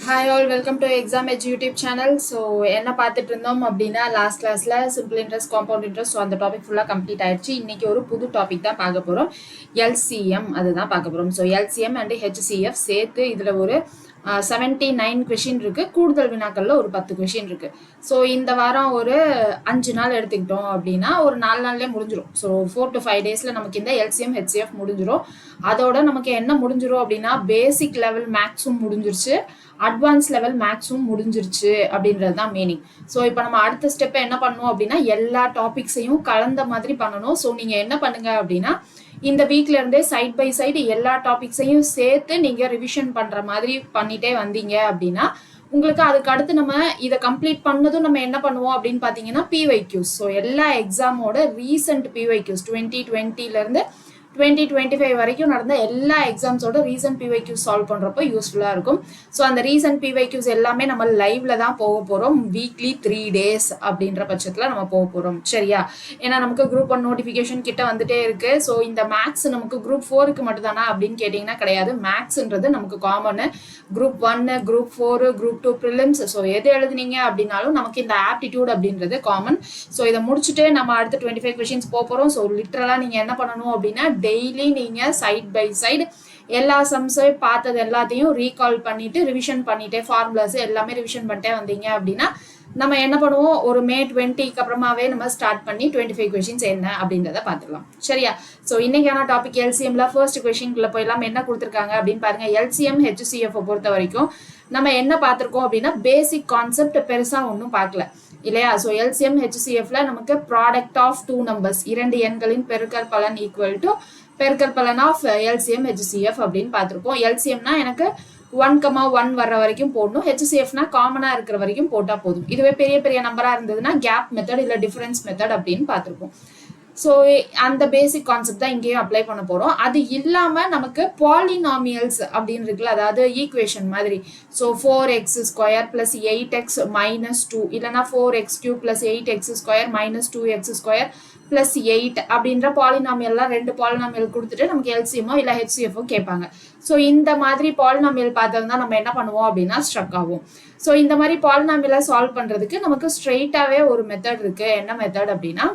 Hi all welcome to exam edge YouTube channel. So என்ன பார்த்துட்டு இருந்தோம் அப்படின்னா லாஸ்ட் கிளாஸில் simple interest compound interest. So அந்த டாபிக் ஃபுல்லாக கம்ப்ளீட் ஆயிடுச்சு. இன்னைக்கு ஒரு புது டாபிக் தான் பார்க்க போகிறோம். எல்சிஎம் அதுதான் பார்க்க போகிறோம். ஸோ எல்சிஎம் அண்ட் ஹெச்சிஎஃப் சேர்த்து இதில் ஒரு 79 கொஷின் இருக்குது. கூடுதல் வினாக்களில் ஒரு 10 கொஷின் இருக்குது. ஸோ இந்த வாரம் ஒரு 5 நாள் எடுத்துக்கிட்டோம் அப்படின்னா ஒரு 4 நாள்லேயே முடிஞ்சிடும். ஸோ 4 to 5 டேஸில் நமக்கு இந்த எல்சிஎம் ஹெச்சிஎஃப் முடிஞ்சிடும். அதோட நமக்கு என்ன முடிஞ்சிடும் அப்படின்னா பேசிக் லெவல் மேக்ஸும் முடிஞ்சிருச்சு, அட்வான்ஸ் லெவல் மேக்ஸும் முடிஞ்சிருச்சு அப்படின்றது தான் மீனிங். ஸோ இப்போ நம்ம அடுத்த ஸ்டெப்பை என்ன பண்ணணும் அப்படின்னா எல்லா டாபிக்ஸையும் கலந்த மாதிரி பண்ணணும். ஸோ நீங்கள் என்ன பண்ணுங்க அப்படின்னா இந்த வீக்ல இருந்தே சைட் பை சைடு எல்லா டாபிக்ஸையும் சேர்த்து நீங்க ரிவிஷன் பண்ற மாதிரி பண்ணிட்டே வந்தீங்க அப்படின்னா உங்களுக்கு அதுக்கு அடுத்து நம்ம இதை கம்ப்ளீட் பண்ணதும் நம்ம என்ன பண்ணுவோம் அப்படின்னு பாத்தீங்கன்னா பிவைக்யூஸ். ஸோ எல்லா எக்ஸாமோட ரீசெண்ட் பிவைக்யூஸ் 2020 இருந்து 2025 வரைக்கும் நடந்த எல்லா எக்ஸாம்ஸோட ரீசன்ட் பிவைக்யூஸ் சால்வ் பண்றப்போ யூஸ்ஃபுல்லா இருக்கும். ஸோ அந்த ரீசன்ட் பிவைக்யூஸ் எல்லாமே நம்ம லைவ்ல தான் போக போறோம். வீக்லி 3 days அப்படின்ற பட்சத்துல நம்ம போக போறோம். சரியா? ஏன்னா நமக்கு குரூப் 1 நோட்டிபிகேஷன் கிட்ட வந்துட்டே இருக்கு. ஸோ இந்த மேக்ஸ் நமக்கு குரூப் 4க்கு மட்டும் தானா அப்படின்னு கேட்டீங்கன்னா கிடையாது. மேக்ஸ்ன்றது நமக்கு common. Group 1, group 4, group 2 prelims. So எது எழுதுனீங்க அப்படின்னாலும் நமக்கு இந்த ஆப்டிடியூட் அப்படின்றது காமன். ஸோ இதை முடிச்சுட்டு நம்ம அடுத்த 25 கொஷின்ஸ் போறோம். ஸோ லிட்டரலா நீங்க என்ன பண்ணணும் அப்படின்னா டெய்லி நீங்க சைட் பை சைடு எல்லா சம்ஸையும் பார்த்தது எல்லாத்தையும் ரீகால் பண்ணிட்டு ரிவிஷன் பண்ணிட்டே ஃபார்முலாஸ் எல்லாமே ரிவிஷன் பண்ணிட்டே வந்தீங்க அப்படின்னா நம்ம என்ன பண்ணுவோம், ஒரு May 20க்கு அப்புறமாவே நம்ம ஸ்டார்ட் பண்ணி 25 கொஷின்ஸ் என்ன அப்படின்றத பார்த்துக்கலாம். சரியா? ஸோ இன்னைக்கான டாபிக் எல்சிஎம்ல ஃபர்ஸ்ட் கொஷின்குள்ள போயெல்லாம் என்ன கொடுத்துருக்காங்க அப்படின்னு பாருங்க. எல்சிஎம் ஹெச்சிஎஃப் பொறுத்த வரைக்கும் நம்ம என்ன பார்த்துருக்கோம் அப்படின்னா பேசிக் கான்செப்ட் பெருசா ஒன்றும் பார்க்கல இல்லையா? ஸோ எல்சிஎம் ஹெச்சிஎஃப்ல நமக்கு ப்ராடக்ட் ஆஃப் 2 numbers, 2 எண்களின் பெருக்கல் பலன் ஈக்குவல் டு பெருக்கல் பலன் ஆஃப் எல்சிஎம் ஹெச்சிஎஃப் அப்படின்னு பார்த்துருக்கோம். எல்சிஎம்னா எனக்கு 1,1 வர்ற வரைக்கும் போடணும். ஹெச்சிஎஃப்னா காமனா இருக்கிற வரைக்கும் போட்டா போதும். இதுவே பெரிய பெரிய நம்பரா இருந்ததுன்னா கேப் மெத்தட் இல்ல டிஃபரன்ஸ் மெத்தட் அப்படின்னு பார்த்துருப்போம். ஸோ அந்த பேசிக் கான்செப்ட் தான் இங்கேயும் அப்ளை பண்ண போறோம். அது இல்லாம நமக்கு பாலினாமியல்ஸ் அப்படின்னு இருக்குல்ல, அதாவது ஈக்குவேஷன் மாதிரி. ஸோ 4x² + 8x - 2 இல்லைன்னா 4x³ + 8x² - 2x² + 8 அப்படின்ற பாலினாமியல்லாம் 2 பாலினாமியல் கொடுத்துட்டு நமக்கு எல்சிஎம்மோ இல்லை ஹெச்சிஎஃப்ஓ கேட்பாங்க. ஸோ இந்த மாதிரி பாலினாமியல் பார்த்ததுதான் நம்ம என்ன பண்ணுவோம் அப்படின்னா ஸ்ட்ரக் ஆகும். ஸோ இந்த மாதிரி பாலினாமியலை சால்வ் பண்றதுக்கு நமக்கு ஸ்ட்ரெயிட்டாவே ஒரு மெத்தட் இருக்கு. என்ன மெத்தட் அப்படின்னா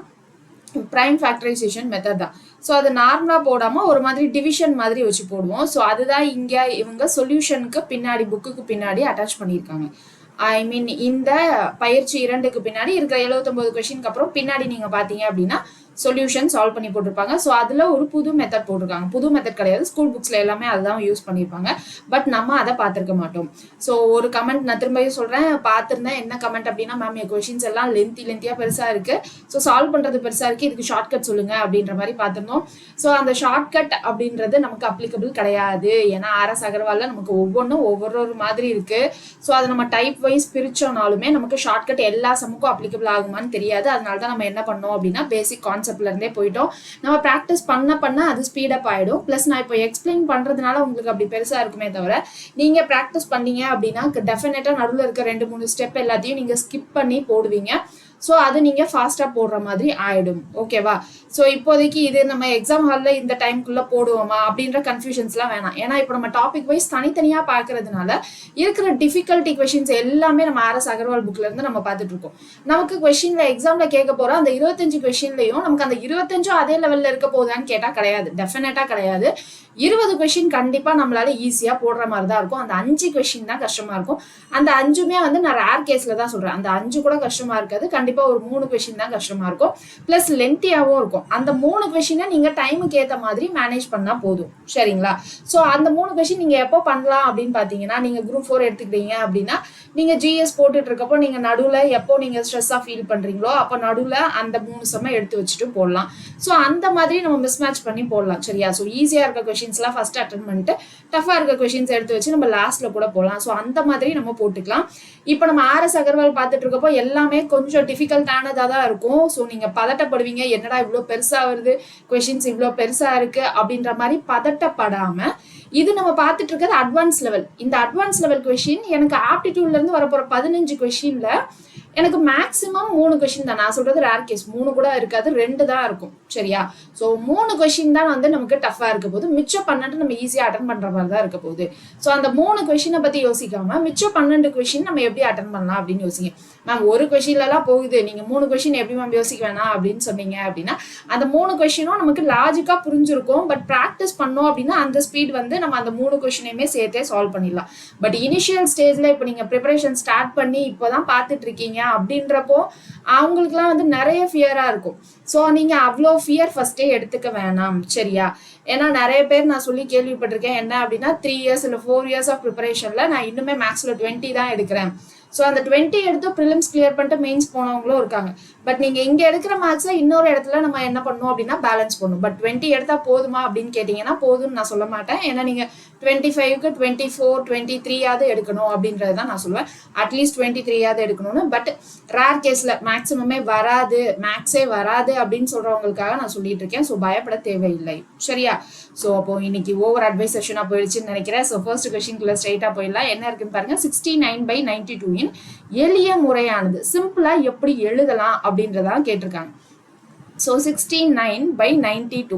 பிரைம் ஃபேக்டரைசேஷன் மெத்தட் தான். ஸோ அது நார்மலா போடாம ஒரு மாதிரி டிவிஷன் மாதிரி வச்சு போடுவோம். ஸோ அதுதான் இங்க இவங்க சொல்யூஷனுக்கு பின்னாடி புக்குக்கு பின்னாடி அட்டாச் பண்ணியிருக்காங்க. ஐ மீன் இந்த பயிற்சி 2க்கு பின்னாடி இருக்கிற 79 கொஸ்டினுக்கு அப்புறம் பின்னாடி நீங்க பாத்தீங்க அப்படின்னா சொல்யூஷன் சால்வ் பண்ணி போட்டிருப்பாங்க. ஸோ அதுல ஒரு புது மெத்தட் போட்டிருக்காங்க. புது மெத்தட் கிடையாது, ஸ்கூல் புக்ஸ்ல எல்லாமே அதுதான் யூஸ் பண்ணியிருப்பாங்க. பட் நம்ம அதை பார்த்திருக்க மாட்டோம். ஸோ ஒரு கமெண்ட் நான் திரும்பியும் சொல்றேன், பார்த்திருந்தேன். என்ன கமெண்ட் அப்படின்னா, மேம் என் கொஸ்டின்ஸ் எல்லாம் லென்த்தியா பெருசா இருக்கு, ஸோ சால்வ் பண்றது பெருசா இருக்கு, இதுக்கு ஷார்ட்கட் சொல்லுங்க அப்படின்ற மாதிரி பார்த்திருந்தோம். ஸோ அந்த ஷார்ட்கட் அப்படின்றது நமக்கு அப்ளிகபிள் கிடையாது. ஏன்னா RS அகர்வால்ல நமக்கு ஒவ்வொன்றும் ஒவ்வொரு மாதிரி இருக்கு. ஸோ அதை நம்ம டைப் வைஸ் பிரிச்சோனாலுமே நமக்கு ஷார்ட்கட் எல்லா சமுக்கும் அப்ளிகபிள் ஆகுமான்னு தெரியாது. அதனால தான் நம்ம என்ன பண்ணோம் அப்படின்னா பேசிக் கான்செப்ட்ல இருந்தே போயிட்டோம். நம்ம பிராக்டிஸ் பண்ண அது ஸ்பீடப் ஆயிடும். பிளஸ் நான் இப்போ எக்ஸ்பிளைன் பண்றதுனால உங்களுக்கு அப்படி பெருசா இருக்குமே தவிர நீங்க பிராக்டிஸ் பண்ணீங்க அப்படின்னா டெஃபினட்டா நடுவில் இருக்க 2-3 ஸ்டெப் எல்லாத்தையும் நீங்க ஸ்கிப் பண்ணி போடுவீங்க. ஸோ அது நீங்க ஃபாஸ்டா போடுற மாதிரி ஆயிடும். ஓகேவா? ஸோ இப்போதைக்கு இது நம்ம எக்ஸாம் ஹால்ல இந்த டைம்குள்ள போடுவோமா அப்படின்ற கன்ஃபியூஷன்ஸ்லாம் வேணாம். ஏன்னா இப்போ நம்ம டாபிக் வைஸ் தனித்தனியா பாக்குறதுனால இருக்கிற டிஃபிகல்ட்டி கொஸ்டின்ஸ் எல்லாமே நம்ம RS அகர்வால் புக்ல இருந்து நம்ம பார்த்துட்டு இருக்கோம். நமக்கு கொஸ்டின்ல எக்ஸாம்ல கேட்க போற அந்த 25 கொஸ்டின்லயும் நமக்கு அந்த 25 அதே லெவல்ல இருக்க போகுதான்னு கேட்டா கிடையாது. டெஃபினட்டா கிடையாது. 20 கொஸ்டின் கண்டிப்பா நம்மளால ஈஸியா போடுற மாதிரி தான் இருக்கும். அந்த 5 கொஸ்டின் தான் கஷ்டமா இருக்கும். அந்த 5மே நான் ரேர் கேஸ்ல தான் சொல்றேன். அந்த 5 கூட கஷ்டமா இருக்காது. கண்டிப்பா ஒரு 3 கொஸ்டின் தான் கஷ்டமா இருக்கும். பிளஸ் லென்த்தியாவும் இருக்கும். அந்த 3 கொஸ்டினை நீங்க டைமுக்கு ஏத்த மாதிரி மேனேஜ் பண்ணா போதும். சரிங்களா? சோ அந்த 3 கொஸ்டின் நீங்க எப்போ பண்ணலாம் அப்படின்னு பாத்தீங்கன்னா, நீங்க குரூப் 4 எடுத்துக்கிட்டீங்க அப்படின்னா நீங்க GS போட்டுட்டு இருக்கப்போ நீங்க நடுவுல எப்போ நீங்க ஸ்ட்ரெஸ்ஸா ஃபீல் பண்றீங்களோ அப்போ நடுவுல அந்த 3 செம்ம எடுத்து வச்சுட்டு போடலாம். சோ அந்த மாதிரி நம்ம மிஸ்மேட்ச் பண்ணி போடலாம். சரியா? சோ ஈஸியா இருக்க கொஸ்டின்ஸ்லாம் ஃபர்ஸ்ட் அட்டெண்ட் பண்ணிட்டு டஃபா இருக்க கொஸ்டின்ஸ் எடுத்து வச்சு நம்ம லாஸ்ட்ல கூட போடலாம். சோ அந்த மாதிரி நம்ம போட்டுக்கலாம். இப்போ நம்ம RS அகர்வால் பார்த்துட்டு இருக்கப்போ எல்லாமே கொஞ்சம் டிஃபிகல்ட்டானதா தான் இருக்கும். ஸோ நீங்க பதட்டப்படுவீங்க, என்னடா இவ்வளோ பெருசா வருது, கொஸ்டின்ஸ் இவ்வளோ பெருசா இருக்கு அப்படின்ற மாதிரி பதட்டப்படாம இது நம்ம பார்த்துட்டு இருக்கிறது அட்வான்ஸ் லெவல். இந்த அட்வான்ஸ் லெவல் கொஸ்டின் எனக்கு ஆப்டிடியூட்ல இருந்து வரப்போற 15 கொஸ்டின்ல எனக்கு மேக்ஸிமம் 3 கொஸ்டின் தான். நான் சொல்றது ரேர் கேஸ். 3 கூட இருக்காது, 2 தான் இருக்கும். சரியா? ஸோ 3 கொஸ்டின் தான் வந்து நமக்கு டஃபா இருக்க போகுது. மிச்சம் 12 நம்ம ஈஸியா அட்டன் பண்ற மாதிரி தான் இருக்க போகுது. ஸோ அந்த 3 கொஸ்டினை பத்தி யோசிக்காம மிச்சம் 12 கொஸ்டின் நம்ம எப்படி அட்டன் பண்ணலாம் அப்படின்னு யோசிங்க. மேம் ஒரு கொஸ்டின்லாம் போகுது, நீங்க 3 கொஸ்டின் எப்படி மேம் யோசிக்க வேணாம் அப்படின்னு சொன்னீங்க அப்படின்னா, அந்த 3 கொஸ்டினும் நமக்கு லாஜிக்கா புரிஞ்சிருக்கும். பட் ப்ராக்டிஸ் பண்ணோம் அப்படின்னா அந்த ஸ்பீட் வந்து நம்ம அந்த 3 கொஸ்டினையுமே சேர்த்தே சால்வ் பண்ணிடலாம். பட் இனிஷியல் ஸ்டேஜ்ல இப்போ நீங்க ப்ரிப்பரேஷன் ஸ்டார்ட் பண்ணி இப்போதான் பார்த்துட்டு இருக்கீங்க அப்படின்றப்போ அவங்களுக்குலாம் வந்து நிறைய ஃபியரா இருக்கும். ஸோ நீங்க அவ்வளோ ஃபியர் ஃபர்ஸ்டே எடுத்துக்க வேணாம். சரியா? ஏன்னா நிறைய பேர் நான் சொல்லி கேள்விப்பட்டிருக்கேன். என்ன அப்படின்னா 3 இயர்ஸ் இல்லை 4 இயர்ஸ் ஆஃப் ப்ரிப்பரேஷன்ல நான் இன்னுமே மேக்ஸ்ல 20 தான் எடுக்கிறேன். ஸோ அந்த 20 எடுத்து ப்ரிலிம்ஸ் கிளியர் பண்ணிட்டு மெயின்ஸ் போனவங்களும் இருக்காங்க. பட் நீங்க இங்க எடுக்கிற மார்க்ஸை இன்னொரு இடத்துல நம்ம என்ன பண்ணணும் அப்படின்னா பேலன்ஸ் பண்ணணும். பட் 20 எடுத்தா போதுமா அப்படின்னு கேட்டீங்கன்னா போதும்னு நான் சொல்ல மாட்டேன். ஏன்னா நீங்க 25க்கு 24 23 எடுக்கணும் அப்படின்றது தான் நான் சொல்லுவேன். அட்லீஸ்ட் 23 எடுக்கணும்னு. பட் ரேர் கேஸ்ல மேக்ஸிமமே வராது, மேக்ஸே வராது அப்படின்னு சொல்றவங்களுக்காக நான் சொல்லிட்டு இருக்கேன். ஸோ பயப்பட தேவையில்லை. சரியா? ஸோ அப்போ இன்னைக்கு ஓவர் அட்வைஸ் செஷனா போயிடுச்சுன்னு நினைக்கிறேன். ஸோ ஃபர்ஸ்ட் கொஸ்டின்குள்ள ஸ்ட்ரைட்டா போயிடலாம். என்ன இருக்குன்னு பாருங்க. 69/92 எளிய முறையானது சிம்பிளா எப்படி எழுதலாம் அப்படின்றதா கேட்டிருக்காங்க. ஸோ 69/92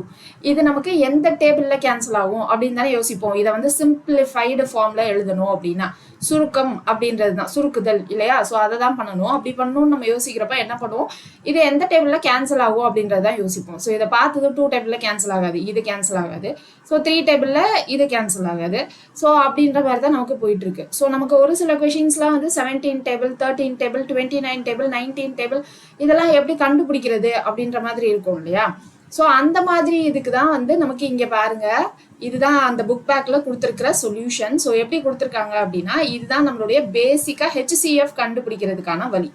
இது நமக்கு எந்த டேபிள்ல கேன்சல் ஆகும் அப்படின்னு தானே யோசிப்போம். இதை வந்து சிம்பிளிஃபைடு ஃபார்ம்ல எழுதணும் அப்படின்னா சுருக்கம் அப்படின்றது தான், சுருக்குதல் இல்லையா? ஸோ அதை தான் பண்ணணும். அப்படி பண்ணணும்னு நம்ம யோசிக்கிறப்ப என்ன பண்ணுவோம், இது எந்த டேபிள்ல கேன்சல் ஆகும் அப்படின்றதான் யோசிப்போம். ஸோ இதை பார்த்தது 2 டேபிள்ல கேன்சல் ஆகாது, இது கேன்சல் ஆகாது. ஸோ 3 டேபிள்ல இது கேன்சல் ஆகாது. ஸோ அப்படின்ற மாதிரி தான் நமக்கு போயிட்டு இருக்கு. ஸோ நமக்கு ஒரு சில கொஷின்ஸ்லாம் வந்து 17 டேபிள், 13 டேபிள், 29 டேபிள், 19 டேபிள் இதெல்லாம் எப்படி கண்டுபிடிக்கிறது அப்படின்ற மாதிரி இருக்கும் இல்லையா? ஸோ அந்த மாதிரி இதுக்கு தான் வந்து நமக்கு இங்க பாருங்க, இதுதான் அந்த புக் பேக்ல கொடுத்துருக்கிற சொல்யூஷன். ஸோ எப்படி கொடுத்துருக்காங்க அப்படின்னா, இதுதான் நம்மளுடைய பேசிக்கா HCF கண்டுபிடிக்கிறதுக்கான வழி.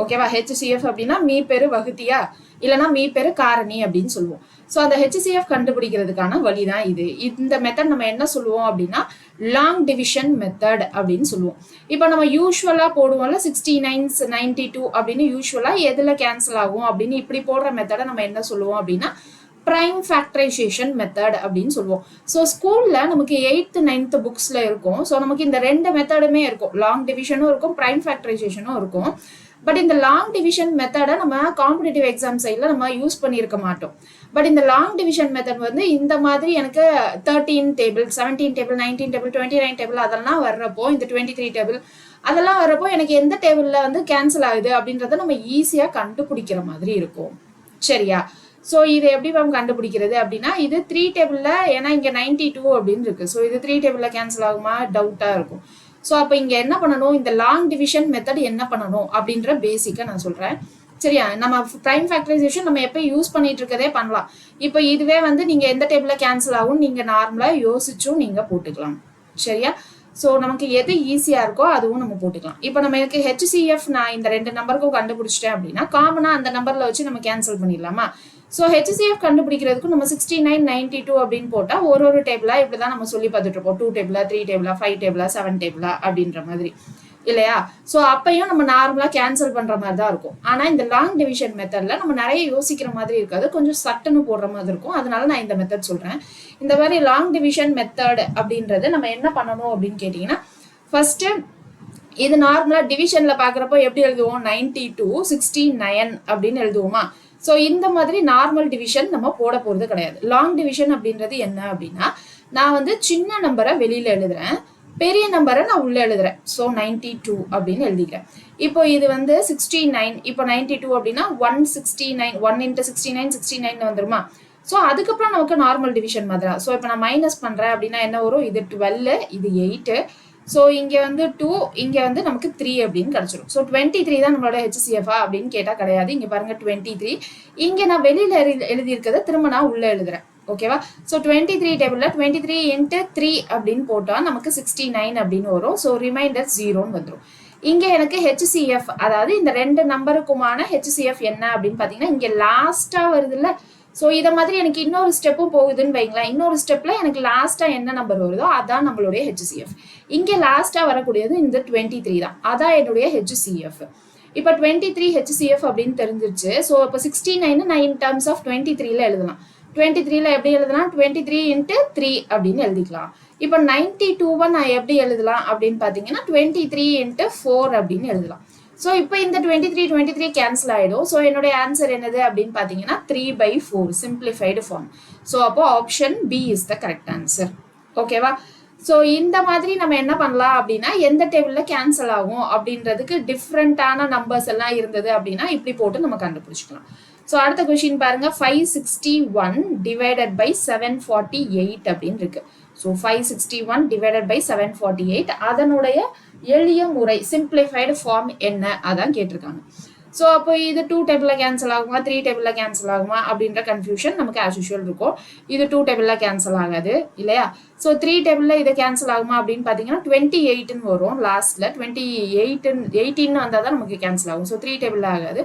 ஓகேவா? HCF அப்படின்னா மீப்பெரு வகுத்தியா இல்லைன்னா மீப்பெரு காரணி அப்படின்னு சொல்லுவோம். ஸோ அந்த HCF கண்டுபிடிக்கிறதுக்கான வழி தான் இது. இந்த மெத்தட் நம்ம என்ன சொல்லுவோம் அப்படின்னா லாங் டிவிஷன் மெத்தட் அப்படின்னு சொல்லுவோம். இப்போ நம்ம யூஸ்வலா போடுவோம்ல 69 92 அப்படின்னு யூஸ்வலா எதுல கேன்சல் ஆகும் அப்படின்னு இப்படி போடுற மெத்தடை நம்ம என்ன சொல்லுவோம் அப்படின்னா பிரைம் ஃபேக்டரைசேஷன் மெத்தட் அப்படின்னு சொல்லுவோம். ஸோ ஸ்கூல்ல நமக்கு 8th 9th புக்ஸ்ல இருக்கும். ஸோ நமக்கு இந்த 2 மெத்தடுமே இருக்கும். லாங் டிவிஷனும் இருக்கும், பிரைம் ஃபேக்டரைசேஷனும் இருக்கும். பட் இந்த லாங் டிவிஷன் மெத்தடை நம்ம காம்படிட்டிவ் எக்ஸாம் சைடில் நம்ம யூஸ் பண்ணியிருக்க மாட்டோம். பட் இந்த லாங் டிவிஷன் மெத்தட் வந்து இந்த மாதிரி எனக்கு 13 டேபிள், 17 டேபிள், 19 டேபிள், 29 டேபிள் அதெல்லாம் வர்றப்போ, இந்த 23 டேபிள் அதெல்லாம் வர்றப்போ எனக்கு எந்த டேபிளில் வந்து கேன்சல் ஆகுது அப்படின்றத நம்ம ஈஸியாக கண்டுபிடிக்கிற மாதிரி இருக்கும். சரியா? ஸோ இது எப்படி மேம் கண்டுபிடிக்கிறது அப்படின்னா, இது 3 டேபிளில், ஏன்னா இங்கே 92 அப்படின்னு இருக்கு. ஸோ இது 3 டேபிளில் கேன்சல் ஆகுமா டவுட்டாக இருக்கும். ஸோ அப்போ இங்கே என்ன பண்ணணும், இந்த லாங் டிவிஷன் மெத்தட் என்ன பண்ணணும் அப்படின்ற பேசிக்காக நான் சொல்கிறேன். சரியா? நம்ம பிரைம் ஃபேக்டரைசேஷன் நம்ம எப்போ யூஸ் பண்ணிட்டு இருக்கதே பண்ணலாம். இப்போ இதுவே வந்து நீங்கள் எந்த டேபிளில் கேன்சல் ஆகும் நீங்கள் நார்மலாக யோசிச்சும் நீங்கள் போட்டுக்கலாம். சரியா? ஸோ நமக்கு எது ஈஸியாக இருக்கோ அதுவும் நம்ம போட்டுக்கலாம். இப்போ நம்ம எனக்கு HCF நான் இந்த 2 நம்பருக்கும் கண்டுபிடிச்சிட்டேன் அப்படின்னா காமனாக அந்த நம்பரில் வச்சு நம்ம கேன்சல் பண்ணிடலாமா? ஸோ HCF கண்டுபிடிக்கிறதுக்கு நம்ம 69/92 அப்படின்னு போட்டால் ஒரு டேபிளா இப்படி தான் நம்ம சொல்லி பார்த்துட்டு இருப்போம். 2 டேபிளா, 3 டேபிளா, 5 டேபிளா, 7 டேபிளா அப்படின்ற மாதிரி இல்லையா? ஸோ அப்பையும் நம்ம நார்மலாக கேன்சல் பண்ணுற மாதிரி தான் இருக்கும். ஆனால் இந்த லாங் டிவிஷன் மெத்தடில் நம்ம நிறைய யோசிக்கிற மாதிரி இருக்காது, கொஞ்சம் சட்டுன்னு போடுற மாதிரி இருக்கும். அதனால நான் இந்த மெத்தட் சொல்கிறேன். இந்த மாதிரி லாங் டிவிஷன் மெத்தட் அப்படின்றது நம்ம என்ன பண்ணணும் அப்படின்னு கேட்டிங்கன்னா, ஃபர்ஸ்ட்டு இது நார்மலாக டிவிஷனில் பார்க்குறப்போ எப்படி எழுதுவோம், 92 69 அப்படின்னு எழுதுவோமா? ஸோ இந்த மாதிரி நார்மல் டிவிஷன் நம்ம போட போகிறது கிடையாது. லாங் டிவிஷன் அப்படின்றது என்ன அப்படின்னா, நான் வந்து சின்ன நம்பரை வெளியில் எழுதுறேன், பெரிய நம்பரை நான் உள்ளே எழுதுறேன். ஸோ 92 அப்படின்னு எழுதிக்கிறேன். இப்போ இது வந்து 69, இப்போ 92 அப்படின்னா 169, 1 into 69 69 வந்துருமா? ஸோ அதுக்கப்புறம் நமக்கு நார்மல் டிவிஷன் மாதிரி. ஸோ இப்போ நான் மைனஸ் பண்ணுறேன் அப்படின்னா என்ன வரும், இது 12, இது 8. ஸோ இங்கே வந்து 2, இங்கே வந்து நமக்கு 3 அப்படின்னு கிடச்சிடும். ஸோ 23 தான் நம்மளோட HCF அப்படின்னு கேட்டால் கிடையாது. இங்கே பாருங்க 23. இங்கே நான் வெளியில் எழுதியிருக்கிறத திரும்ப நான் உள்ளே எழுதுறேன். ஓகேவா? ஸோ 23 டேபிளில் 23 into 3 அப்படின்னு போட்டால் நமக்கு 69 அப்படின்னு வரும். ஸோ ரிமைண்டர் 0ன்னு வந்துடும். இங்கே எனக்கு HCF, அதாவது இந்த 2 நம்பருக்குமான HCF என்ன அப்படின்னு பார்த்தீங்கன்னா இங்கே லாஸ்ட்டாக வருதுல்ல. ஸோ இதை மாதிரி எனக்கு இன்னொரு ஸ்டெப்பும் போகுதுன்னு வைங்களேன். இன்னொரு ஸ்டெப்பில் எனக்கு லாஸ்ட்டாக என்ன நம்பர் வருதோ அதான் நம்மளுடைய HCF. இங்கே லாஸ்ட்டாக வரக்கூடியது இந்த 23 தான், அதான் என்னுடைய HCF. இப்போ 23 HCF அப்படின்னு தெரிஞ்சிருச்சு. ஸோ இப்போ 69 நான் இன் டர்ம்ஸ் ஆஃப் 23ல எழுதலாம். 23ல எப்படி எழுதலாம், 23 into 3 அப்படின்னு எழுதிக்கலாம். இப்போ 92 நான் எப்படி எழுதலாம் அப்படின்னு பார்த்தீங்கன்னா 23 into 4 அப்படின்னு எழுதலாம். ஸோ இப்போ இந்த 23 கேன்சல் ஆகிடும். ஸோ என்னுடைய ஆன்சர் என்னது அப்படின்னு பார்த்தீங்கன்னா 3/4 சிம்பிளிஃபைடு ஃபார்ம். ஸோ அப்போ option B is the correct answer. ஓகேவா? ஸோ இந்த மாதிரி நம்ம என்ன பண்ணலாம் அப்படின்னா எந்த டேபிளில் கேன்சல் ஆகும் அப்படின்றதுக்கு டிஃப்ரெண்ட்டான நம்பர்ஸ் எல்லாம் இருந்தது அப்படின்னா இப்படி போட்டு நம்ம கண்டுபிடிச்சிக்கலாம். ஸோ அடுத்த கொஸ்டின் பாருங்க, 561 டிவைடட் பை 748 அப்படின்னு இருக்கு. ஸோ 561 டிவைடட் பை 748 அதனுடைய எளிய முறை சிம்பிளிஃபைடு ஃபார்ம் என்ன அதான் கேட்டிருக்காங்க. ஸோ அப்போ இது 2 டேபிளில் கேன்சல் ஆகுமா 3 டேபிளில் கேன்சல் ஆகுமா அப்படின்ற கன்ஃபியூஷன் நமக்கு ஆஸ் யூஷுவல் இருக்கும். இது 2 டேபிளில் கேன்சல் ஆகாது இல்லையா? ஸோ 3 டேபிளில் இது கேன்சல் ஆகுமா அப்படின்னு பார்த்தீங்கன்னா 28ன்னு வரும் லாஸ்ட்டில். 18 வந்தால் தான் நமக்கு கேன்சல் ஆகும். ஸோ 3 டேபிளில் ஆகாது.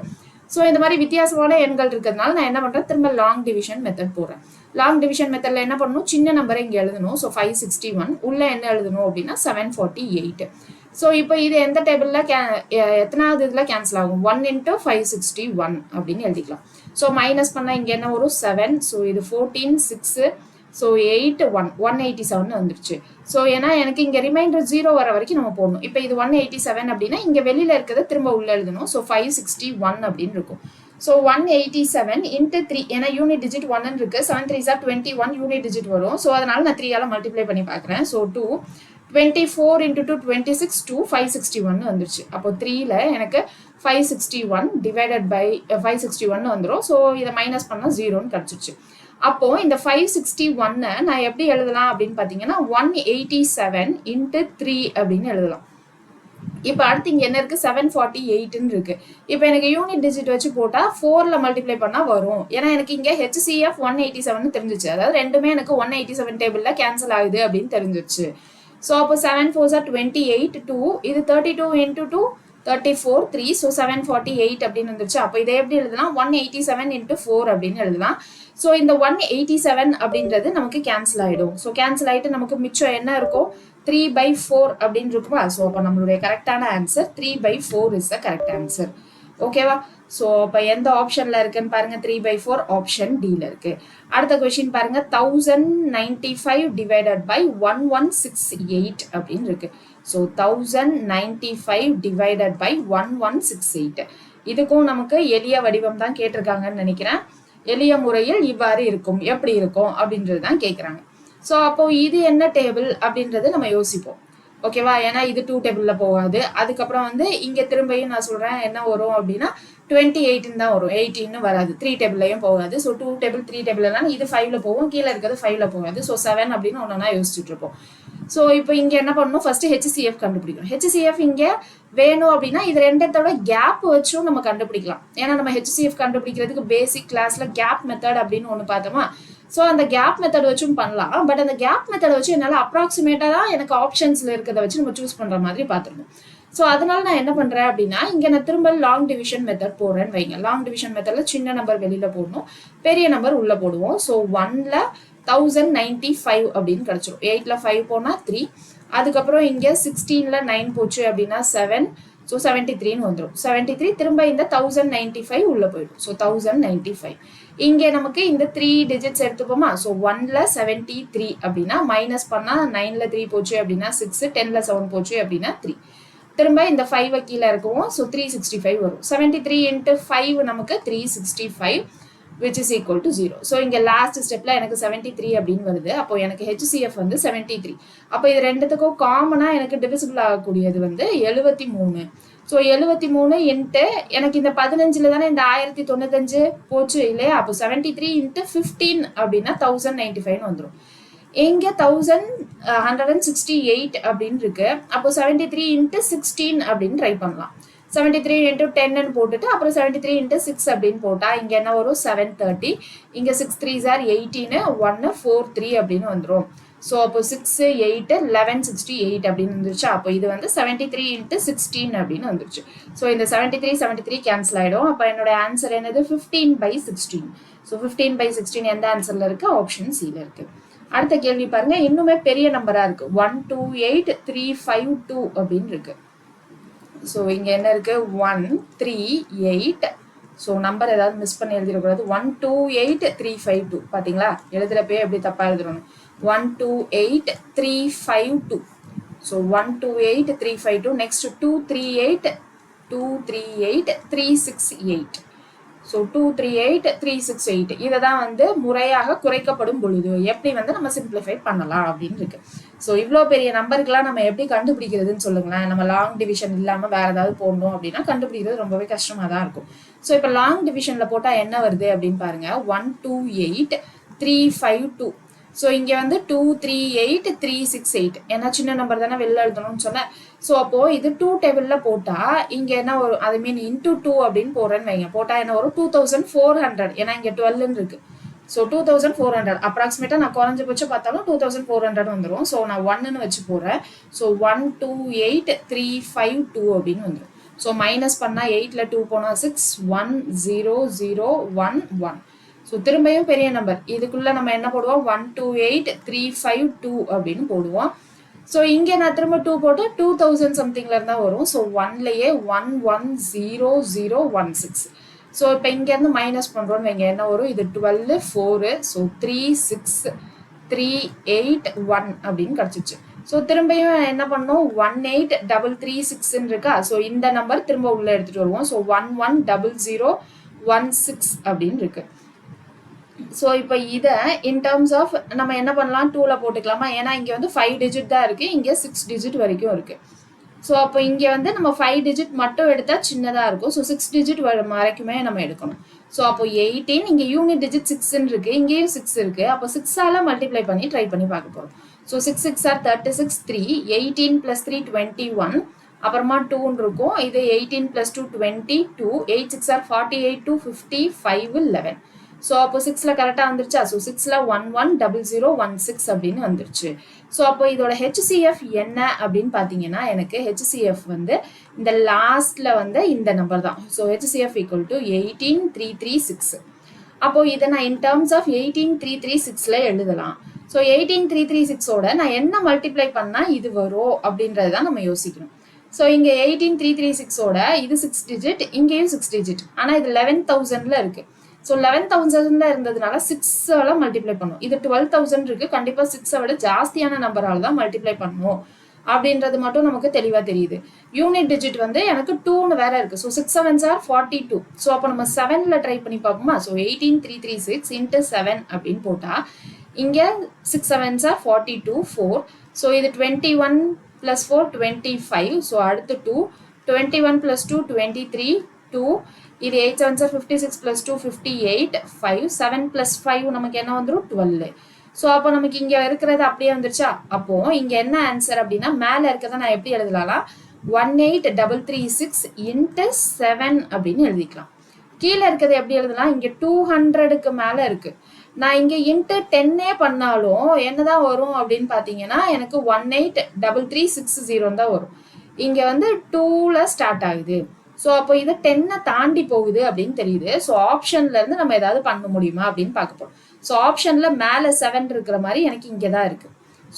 ஸோ இந்த மாதிரி வித்தியாசமான எண்கள் இருக்கிறதுனால நான் என்ன பண்ணுறேன், திரும்ப லாங் டிவிஷன் மெத்தட் போடுறேன். லாங் டிவிஷன் மெத்தடில் என்ன பண்ணணும், சின்ன நம்பரை இங்கே எழுதணும். ஸோ 561 உள்ள என்ன எழுதணும் அப்படின்னா 748. ஸோ இப்போ இது எந்த டேபிளில் எத்தனாவது இதில் கேன்சல் ஆகும், 1 × 561 அப்படின்னு எழுதிக்கலாம். ஸோ மைனஸ் பண்ணால் இங்கே என்ன வரும் 7. ஸோ இது 14, 6, ஸோ 8, 1, 187 வந்துருச்சு. ஸோ ஏன்னா எனக்கு இங்கே ரிமைண்டர் 0 வர வரைக்கும் நம்ம போடணும். இப்போ இது 187 அப்படின்னா இங்கே வெளியில் இருக்கிறத திரும்ப உள்ள எழுதணும். ஸோ 561 அப்படின்னு இருக்கும். ஸோ 187 × 3 ஏன்னா யூனிட் டிஜிட் 1 இருக்கு. 7 3s are 21 யூனிட் டிஜிட் வரும். ஸோ அதனால நான் 3ஆல் மல்டிப்ளை பண்ணி பார்க்குறேன். ஸோ 2 24 × 2 26 2 561 வந்துருச்சு. அப்போ 3ல எனக்கு 561 டிவைடட் பை 561 வந்துடும். ஸோ இதை மைனஸ் பண்ணால் 0ன்னு கிடச்சிருச்சு. அப்போ இந்த 561 நான் எப்படி எழுதலாம் அப்படின்னு பார்த்தீங்கன்னா 187 × 3 அப்படின்னு எழுதலாம். இப்போ அடுத்து இங்கே என்ன இருக்கு 748ன்னு இருக்கு. இப்போ எனக்கு யூனிட் டிஜிட் வச்சு போட்டால் 4ல மல்டிப்ளை பண்ணால் வரும். ஏன்னா எனக்கு இங்கே HCF 187 தெரிஞ்சிச்சு. அதாவது ரெண்டுமே எனக்கு 187 டேபிளில் கேன்சல் ஆகுது அப்படின்னு தெரிஞ்சிச்சு. ஸோ அப்போ 7 4s are 28 2 இது 32 × 2 34 3 ஸோ 748 அப்படின்னு வந்துருச்சு. அப்போ இதை எப்படி எழுதலாம் 187 × 4 அப்படின்னு எழுதலாம். ஸோ இந்த 187 அப்படின்றது நமக்கு கேன்சல் ஆகிடும். ஸோ கேன்சல் ஆகிட்டு நமக்கு மிச்சம் என்ன இருக்கும் 3/4 அப்படின்னு இருக்குமா. ஸோ அப்போ நம்மளுடைய கரெக்டான answer 3/4 is the correct answer. ஓகேவா? ஸோ இப்போ எந்த ஆப்ஷனில் இருக்குன்னு பாருங்க 3/4 ஆப்ஷன் டியில் இருக்கு. அடுத்த கொஸ்டின் பாருங்க 1095 டிவைடட் பை 1168 அப்படின்னு இருக்கு. ஸோ 1095 டிவைடட் பை 1168 இதுக்கும் நமக்கு எளிய வடிவம் தான் கேட்டிருக்காங்கன்னு நினைக்கிறேன். எளிய முறையில் இவ்வாறு இருக்கும், எப்படி இருக்கும் அப்படின்றது தான் கேட்குறாங்க. ஸோ அப்போ இது என்ன டேபிள் அப்படின்றது நம்ம யோசிப்போம். ஓகேவா? ஏன்னா இது 2 டேபிளில் போகாது. அதுக்கப்புறம் வந்து இங்கே திரும்பியும் நான் சொல்கிறேன் என்ன வரும் அப்படின்னா 28 தான் வரும், 18 வராது. 3 டேபிள்லையும் போகாது. ஸோ 2 டேபிள் 3 டேபிள்லாம் இது 5ல போகும், கீழே இருக்கிறது 5ல போகாது. ஸோ 7 அப்படின்னு ஒன்றா யோசிச்சுட்டு இருப்போம். ஸோ இப்போ இங்கே என்ன பண்ணணும், ஃபர்ஸ்ட் HCF கண்டுபிடிக்கணும். HCF இங்கே வேணும் அப்படின்னா இது ரெண்டத்தோட கேப் வச்சும் நம்ம கண்டுபிடிக்கலாம். ஏன்னா நம்ம HCF கண்டுபிடிக்கிறதுக்கு பேசிக் கிளாஸ்ல கேப் மெத்தட் அப்படின்னு ஒன்று பார்த்தோமா. ஸோ அந்த கேப் மெத்தட் வச்சும் பண்ணலாம். பட் அந்த கேப் மெத்தட் வச்சு என்னால் அப்ராக்சிமேட்டாக தான் எனக்கு ஆப்ஷன்ஸில் இருக்கிறத வச்சு நம்ம சூஸ் பண்ணுற மாதிரி பார்த்துருக்கோம். ஸோ அதனால நான் என்ன பண்ணுறேன் அப்படின்னா இங்கே நான் திரும்ப லாங் டிவிஷன் மெத்தட் போடுறேன்னு வைங்க. லாங் டிவிஷன் மெத்தடில் சின்ன நம்பர் வெளியில் போடணும், பெரிய நம்பர் உள்ளே போடுவோம். ஸோ 1ல 1095 அப்படின்னு கிடச்சிரும். 8ல் 5 போனால் 3. அதுக்கப்புறம் இங்கே 16ல் 9 போச்சு அப்படின்னா 7. ஸோ 73ன்னு வந்துடும். 73 திரும்ப இந்த 1095 உள்ளே போயிடும். ஸோ 1095 இங்கே நமக்கு இந்த 3 டிஜிட்ஸ் எடுத்துப்போமா. ஸோ 1ல 73 அப்படின்னா மைனஸ் பண்ணால் 9ல் 3 போச்சு அப்படின்னா 6, 10ல் 7 போச்சு அப்படின்னா 3. திரும்ப இந்த 5 கீழே இருக்கும். ஸோ 365 வரும். 73 × 5 நமக்கு 365 which is equal to 0. So இங்கே லாஸ்ட் ஸ்டெப்பில் எனக்கு 73 அப்படின்னு வருது. அப்போ எனக்கு HCF வந்து 73. அப்போ இது ரெண்டுத்துக்கும் காமனாக எனக்கு டிவிசிபிள் ஆகக்கூடியது வந்து 73. ஸோ 73 × எனக்கு இந்த 15ல் தானே இந்த 1095 போச்சு இல்லையா. அப்போ 73 × 15 அப்படின்னா 1095 வந்துடும். இங்கே 1168 அப்படின்னு இருக்கு. அப்போ 73 × 16 அப்படின்னு ட்ரை பண்ணலாம். 73 × 10 போட்டுட்டு அப்புறம் 73 × 6 அப்படின்னு போட்டால் இங்கே என்ன வரும் 730. இங்கே 6 3s are 18 1 4 3 அப்படின்னு வந்துடும். ஸோ அப்போ 6 8 1168 அப்படின்னு வந்துருச்சு. அப்போ இது வந்து 73 × 16 அப்படின்னு வந்துருச்சு. ஸோ இந்த 73 கேன்சல் ஆகிடும். அப்போ என்னோட ஆன்சர் என்னது 15/16. ஸோ 15/16 எந்த ஆன்சரில் இருக்குது, ஆப்ஷன் சியில் இருக்குது. அடுத்த கேள்வி பாருங்க, இன்னுமே பெரிய நம்பராக இருக்குது. 128352 அப்படின்னு இருக்கு. ஸோ இங்கே என்ன இருக்கு 138. ஸோ நம்பர் ஏதாவது மிஸ் பண்ணி எழுதிடக்கூடாது. 128352 பார்த்தீங்களா, எழுதுறப்பே எப்படி தப்பாக எழுதுறோம். 128352. ஸோ 128352. நெக்ஸ்ட் 238 238,368. ஸோ 238,368 இதை தான் வந்து முறையாக குறைக்கப்படும் பொழுது எப்படி வந்து நம்ம சிம்பிளிஃபை பண்ணலாம் அப்படின்னு இருக்கு. ஸோ இவ்வளோ பெரிய நம்பருக்கெல்லாம் நம்ம எப்படி கண்டுபிடிக்கிறதுன்னு சொல்லுங்களேன். நம்ம லாங் டிவிஷன் இல்லாமல் வேற ஏதாவது போடணும் அப்படின்னா கண்டுபிடிக்கிறது ரொம்பவே கஷ்டமாக தான் இருக்கும். ஸோ இப்போ லாங் டிவிஷனில் போட்டால் என்ன வருது அப்படின்னு பாருங்க. 128,352. ஸோ இங்கே வந்து 238,368 ஏன்னா சின்ன நம்பர் தானே வெளில எழுதணும்னு சொன்னேன். ஸோ அப்போது இது 2 டேபிளில் போட்டால் இங்கே என்ன ஒரு அது மீன் இன்டூ 2 அப்படின்னு போடுறேன்னு வைங்க. போட்டால் என்ன வரும் 2400 ஏன்னா இங்கே 12 இருக்கு. ஸோ 2400 அப்ராக்சிமேட்டாக நான் குறைஞ்சபட்சம் பார்த்தாலும் 2400 வந்துடும். ஸோ நான் 1ன்னு வச்சு போகிறேன். ஸோ 128,352 அப்படின்னு வந்துடும். ஸோ மைனஸ் பண்ணால் 8ல் 2 போனால் 6 10011. ஸோ திரும்பியும் பெரிய நம்பர் இதுக்குள்ள நம்ம என்ன போடுவோம் 128,352 அப்படின்னு போடுவோம். ஸோ இங்கே நான் திரும்ப 2 போட்டு 2000 சம்திங்ல இருந்தா வரும். ஸோ 1லயே 110016. ஸோ இப்போ இங்கேருந்து மைனஸ் பண்ணுறோன்னு வைங்க என்ன வரும் இது 12 4 ஸோ 36381 அப்படின்னு கிடச்சிச்சு. ஸோ திரும்பியும் என்ன பண்ணோம் 18336 இருக்கா. ஸோ இந்த நம்பர் திரும்ப உள்ள எடுத்துட்டு வருவோம். ஸோ 110016 அப்படின்னு இருக்கு. ஸோ இப்போ இதை இன் டேர்ம்ஸ் ஆஃப் நம்ம என்ன பண்ணலாம் 2ல போட்டுக்கலாமா. ஏன்னா இங்கே வந்து 5 டிஜிட் தான் இருக்கு, இங்கே 6 டிஜிட் வரைக்கும் இருக்கு. ஸோ அப்போ இங்கே வந்து நம்ம 5 டிஜிட் மட்டும் எடுத்தால் சின்னதாக இருக்கும். ஸோ 6 டிஜிட் வரைக்குமே நம்ம எடுக்கணும். ஸோ அப்போ 18 இங்கே யூனிட் டிஜிட் 6ன்னு இருக்கு, இங்கேயும் 6 இருக்கு. அப்போ 6ஆல மல்டிப்ளை பண்ணி ட்ரை பண்ணி பார்க்க போகிறோம். ஸோ 6 6 ஆர் 36 3 18 + 3 21 அப்புறமா 2ன்னு இருக்கும். இது 18 + 2 22 8 6 ஆர் 48 2 50 5 11. ஸோ அப்போ 6ல கரெக்டாக வந்துருச்சா. ஸோ 6ல 110016 அப்படின்னு வந்துருச்சு. ஸோ அப்போ இதோட ஹெச்சிஎஃப் என்ன அப்படின்னு பார்த்தீங்கன்னா எனக்கு ஹெச்சிஎஃப் வந்து இந்த லாஸ்ட்ல வந்து இந்த நம்பர் தான். So HCF equal to 18336. அப்போ இதை நான் இன் டேர்ம்ஸ் ஆஃப் 18336ல எழுதலாம். ஸோ 18336ஓட நான் என்ன மல்டிப்ளை பண்ணால் இது வரும் அப்படின்றது தான் நம்ம யோசிக்கணும். ஸோ இங்கே 18336ஓட இது 6 டிஜிட், இங்கேயும் 6 டிஜிட், ஆனால் இது 11,000ல இருக்கு. ஸோ 11,000ல இருந்ததுனால 6ஆல மல்டிப்ளை பண்ணும். இது 12,000 இருக்கு, கண்டிப்பாக 6ஐ விட ஜாஸ்தியான நம்பரால தான் மல்டிப்ளை பண்ணும் அப்படின்றது மட்டும் நமக்கு தெளிவாக தெரியுது. யூனிட் டிஜிட் வந்து எனக்கு 2ன்னு வேற இருக்கு. So 6 7s are 42. ஸோ அப்போ நம்ம 7ல ட்ரை பண்ணி பார்ப்போமா. ஸோ 18336 × 7 அப்படின்னு போட்டா இங்கே 6 7s are 42 4. ஸோ இது 21 + 4 25. ஸோ அடுத்து 2 21 + 2 23 2. இது 8 7s are 56 + 2 58 5 7 + 5 நமக்கு என்ன வந்துடும் 12. ஸோ அப்போ நமக்கு இங்கே இருக்கிறது அப்படியே வந்துருச்சா. அப்போ இங்கே என்ன ஆன்சர் அப்படின்னா மேலே இருக்கிறத நான் எப்படி எழுதலாம் 18336 × 7 அப்படின்னு எழுதிக்கலாம். கீழே இருக்கிறது எப்படி எழுதலாம் இங்கே 200க்கு மேலே இருக்கு. நான் இங்கே இன்ட்டு 10 பண்ணாலும் என்னதான் வரும் அப்படின்னு பார்த்தீங்கன்னா எனக்கு 18336 தான் வரும். இங்கே வந்து 2ல ஸ்டார்ட் ஆகுது. ஸோ அப்போ இது 10 தாண்டி போகுது அப்படின்னு தெரியுது. ஸோ ஆப்ஷன்ல இருந்து நம்ம ஏதாவது பண்ண முடியுமா அப்படின்னு பார்க்க போறோம். ஸோ ஆப்ஷன்ல மேலே 7 இருக்கிற மாதிரி எனக்கு இங்கே தான் இருக்கு.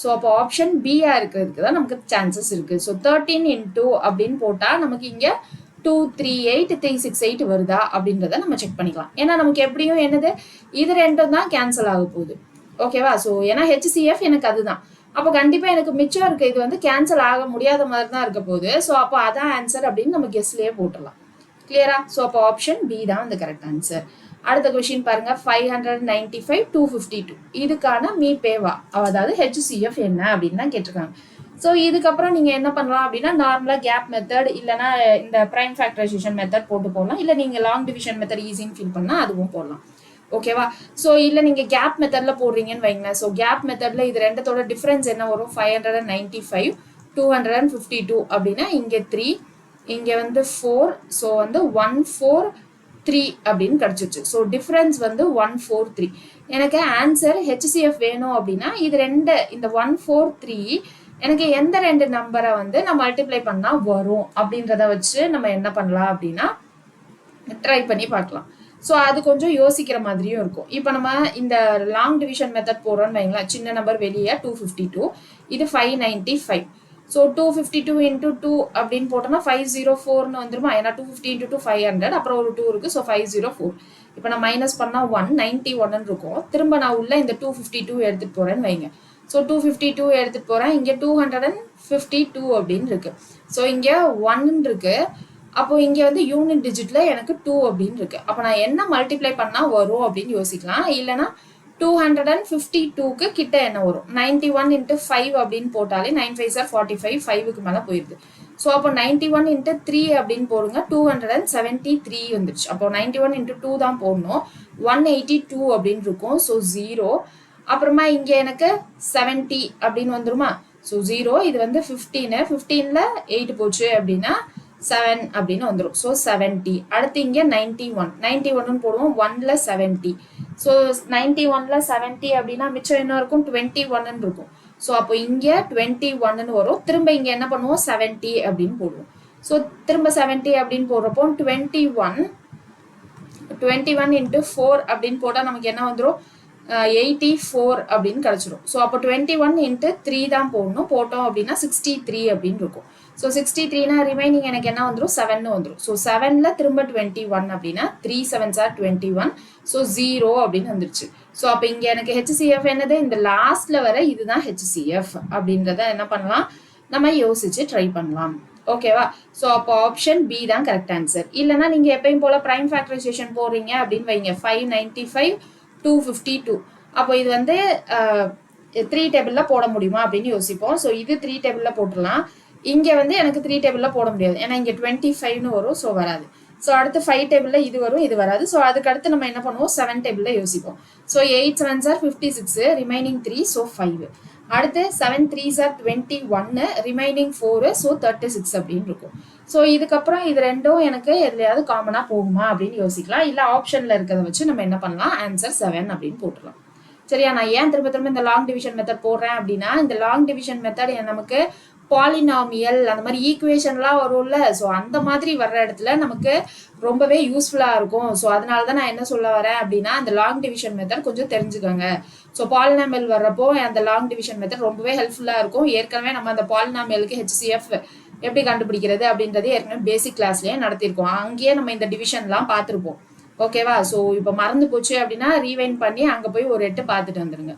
ஸோ அப்போ ஆப்ஷன் பியா இருக்கிறதுக்கு தான் நமக்கு சான்சஸ் இருக்கு. ஸோ 13 × அப்படின்னு போட்டா நமக்கு இங்கே 238,368 வருதா அப்படின்றத நம்ம செக் பண்ணிக்கலாம். ஏன்னா நமக்கு எப்படியும் என்னது இது ரெண்டும் தான் கேன்சல் ஆக போகுது. ஓகேவா. ஸோ ஏன்னா ஹெச்சிஎஃப் எனக்கு அதுதான். அப்போ கண்டிப்பா எனக்கு மிச்சம் இருக்கு இது வந்து கேன்சல் ஆக முடியாத மாதிரி தான் இருக்க போகுது. ஸோ அப்போ அதான் ஆன்சர் அப்படின்னு நம்ம கெஸ்ட்லயே போட்டுடலாம். கிளியரா. ஸோ அப்போ ஆப்ஷன் பி தான் இந்த கரெக்ட் ஆன்சர். அடுத்த கொஸ்டின் பாருங்க 595,252 இதுக்கான மீ பேவா அதாவது ஹெச்சிஎஃப் என்ன அப்படின்னு தான் கேட்டிருக்காங்க. ஸோ இதுக்கப்புறம் நீங்க என்ன பண்ணலாம் அப்படின்னா நார்மலா கேப் மெத்தட் இல்லைன்னா இந்த பிரைம் ஃபேக்டரைசேஷன் மெத்தட் போட்டு போடலாம். இல்லை நீங்க லாங் டிவிஷன் மெத்தட் ஈஸின்னு ஃபீல் பண்ணா அதுவும் போடலாம். ஓகேவா. ஸோ இல்லை நீங்கள் கேப் மெத்தடில் போடுறீங்கன்னு வைங்களேன். ஸோ கேப் மெத்தடில் இது ரெண்டத்தோட டிஃப்ரென்ஸ் என்ன வரும் 595 252 அப்படின்னா இங்கே 3 இங்கே வந்து 4. ஸோ வந்து 143 அப்படின்னு கிடச்சிச்சு. ஸோ டிஃப்ரென்ஸ் வந்து 143. எனக்கு ஆன்சர் ஹெச்சிஎஃப் வேணும் அப்படின்னா இது ரெண்டு இந்த 143 எனக்கு எந்த ரெண்டு நம்பரை வந்து நான் மல்டிப்ளை பண்ணால் வரும் அப்படின்றத வச்சு நம்ம என்ன பண்ணலாம் அப்படின்னா ட்ரை பண்ணி பார்க்கலாம். ஸோ அது கொஞ்சம் யோசிக்கிற மாதிரியும் இருக்கும். இப்போ நம்ம இந்த லாங் டிவிஷன் மெத்தட் போடுறோன்னு வைங்களேன். சின்ன நம்பர் வெளியே 252 இது 595. ஸோ 252 × 2 அப்படின்னு போட்டோம்னா 504ன்னு வந்துருமா. ஏன்னா 250 × 2 500 அப்புறம் ஒரு 2 இருக்கு. ஸோ 504. இப்போ நான் மைனஸ் பண்ணால் 191 இருக்கும். திரும்ப நான் உள்ள இந்த 252 எடுத்துட்டு போறேன்னு வைங்க. ஸோ 252 எடுத்துட்டு போறேன். இங்கே 252 அப்படின்னு இருக்கு. ஸோ இங்கே 1 இருக்கு. அப்போ இங்க வந்து யூனிட் டிஜிட்ல எனக்கு 2 அப்படின்னு இருக்கு. அப்போ நான் என்ன மல்டிப்ளை பண்ணா வரும் அப்படின்னு யோசிக்கலாம். இல்லைன்னா 252க்கு கிட்ட என்ன வரும், 91 இன்ட்டு 5 அப்படின்னு போட்டாலே 9 5 சார் 45, 5க்கு மேலே போயிருது. ஸோ அப்போ 91 இன்ட்டு 3 அப்படின்னு போடுங்க, 273 வந்துருச்சு. அப்போ 91 இன்ட்டு 2 தான் போடணும், 182 அப்படின்னு இருக்கும். ஸோ 0. அப்புறமா இங்கே எனக்கு 70 அப்படின்னு வந்துருமா. ஸோ 0, இது வந்து 15, 15ல் 8 போச்சு அப்படின்னா 7 அப்படின்னு வந்துடும். ஸோ 70. அடுத்து இங்கே 91, 91ன்னு போடுவோம், 1ல் 70. ஸோ 91ல் 70 அப்படின்னா மிச்சம் என்ன இருக்கும், 21ன்னு இருக்கும். ஸோ அப்போ இங்கே 21ன்னு வரும். திரும்ப இங்கே என்ன பண்ணுவோம், 70 அப்படின்னு போடுவோம். ஸோ திரும்ப 70 அப்படின்னு போடுறப்போ 21 இன்ட்டு 4 அப்படின்னு போட்டால் நமக்கு என்ன வந்துடும், 84 அப்படின்னு கிடச்சிடும். ஸோ அப்போ 21 இன்ட்டு 3 தான் போடணும். போட்டோம் அப்படின்னா 63 அப்படின்னு இருக்கும். ஸோ 63னா ரிமைனிங் எனக்கு என்ன வந்துடும், 7ன்னு வந்துடும். ஸோ 7ல் திரும்ப 21 அப்படின்னா 3 7s are 21. ஸோ 0 அப்படின்னு வந்துருச்சு. ஸோ அப்போ இங்கே எனக்கு ஹெச்சிஎஃப் என்னது, இந்த லாஸ்ட்ல வர இதுதான் ஹெச்சிஎஃப் அப்படின்றத என்ன பண்ணலாம், நம்ம யோசிச்சு ட்ரை பண்ணலாம். ஓகேவா. ஸோ அப்போ ஆப்ஷன் பி தான் கரெக்ட் ஆன்சர். இல்லைன்னா நீங்கள் எப்பயும் போல ப்ரைம் ஃபேக்டரைசேஷன் போடுறீங்க அப்படின்னு வைங்க, 595 252. அப்போ இது வந்து 3 டேபிளில் போட முடியுமா அப்படின்னு யோசிப்போம். ஸோ இது 3 டேபிளில் போட்டுடலாம். இங்கே வந்து எனக்கு 3 டேபிளில் போட முடியாது, ஏன்னா இங்கே 25ன்னு வரும். ஸோ வராது. ஸோ அடுத்து 5 டேபிளில் இது வரும், இது வராது. ஸோ அதுக்கு அடுத்து நம்ம என்ன பண்ணுவோம், 7 டேபிளில் யோசிப்போம். So 8 7s are 56, remaining 3, so 5. அடுத்து 7 3s are 21, ரிமைனிங் 4, ஸோ 36 அப்படின்னு இருக்கும். ஸோ இதுக்கப்புறம் இது ரெண்டும் எனக்கு எதுலையாவது காமனாக போகுமா அப்படின்னு யோசிக்கலாம். இல்லை ஆப்ஷனில் இருக்கிறத வச்சு நம்ம என்ன பண்ணலாம், ஆன்சர் 7 அப்படின்னு போட்டுடலாம். சரியா. நான் ஏன் திரும்ப திரும்ப இந்த லாங் டிவிஷன் மெத்தட் போடுறேன் அப்படின்னா, இந்த லாங் டிவிஷன் மெத்தட் நமக்கு பாலினாமியல் அந்த மாதிரி ஈக்குவேஷன்லாம் வரும்ல, ஸோ அந்த மாதிரி வர்ற இடத்துல நமக்கு ரொம்பவே யூஸ்ஃபுல்லாக இருக்கும். ஸோ அதனால தான் நான் என்ன சொல்ல வரேன் அப்படின்னா, அந்த லாங் டிவிஷன் மெத்தட் கொஞ்சம் தெரிஞ்சுக்கோங்க. ஸோ பாலினாமியல் வர்றப்போ அந்த லாங் டிவிஷன் மெத்தட் ரொம்பவே ஹெல்ப்ஃபுல்லாக இருக்கும். ஏற்கனவே நம்ம அந்த பாலினாமியலுக்கு ஹெச்சிஎஃப் எப்படி கண்டுபிடிக்கிறது அப்படின்றது ஏற்கனவே பேசிக் கிளாஸ்லேயே நடத்திருக்கோம். அங்கேயே நம்ம இந்த டிவிஷன்லாம் பார்த்துருப்போம். ஓகேவா. ஸோ இப்போ மறந்து போச்சு அப்படின்னா ரீவைண்ட் பண்ணி அங்கே போய் ஒரு 8 பார்த்துட்டு வந்துடுங்க.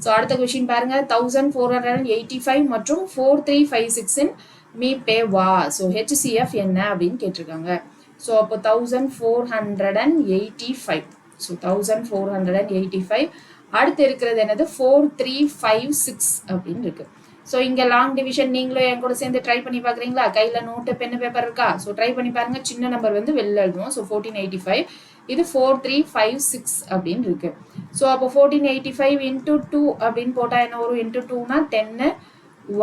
ஸோ அடுத்த கொஸ்டின் பாருங்க, 1485 மற்றும் 4356 இன் மீ பே வா. ஸோ ஹெச்சிஎஃப் என்ன அப்படின்னு கேட்டிருக்காங்க. ஸோ அப்போ 1485. ஸோ 1485. அடுத்து இருக்கிறது என்னது, 4356 அப்படின்னு இருக்கு. ஸோ இங்கே லாங் டிவிஷன் நீங்களும் என் கூட சேர்ந்து ட்ரை பண்ணி பார்க்குறீங்களா, கையில் நோட்டு பென்னு பேப்பர் இருக்கா. ஸோ ட்ரை பண்ணி பாருங்க. சின்ன நம்பர் வந்து வெளில எழுதுவோம். ஸோ 1485, இது 4356 அப்படின்னு இருக்கு. ஸோ அப்போ 1485 இன்டூ 2 அப்படின்னு போட்டால் என்ன வரும், இன்டூ 2னா 10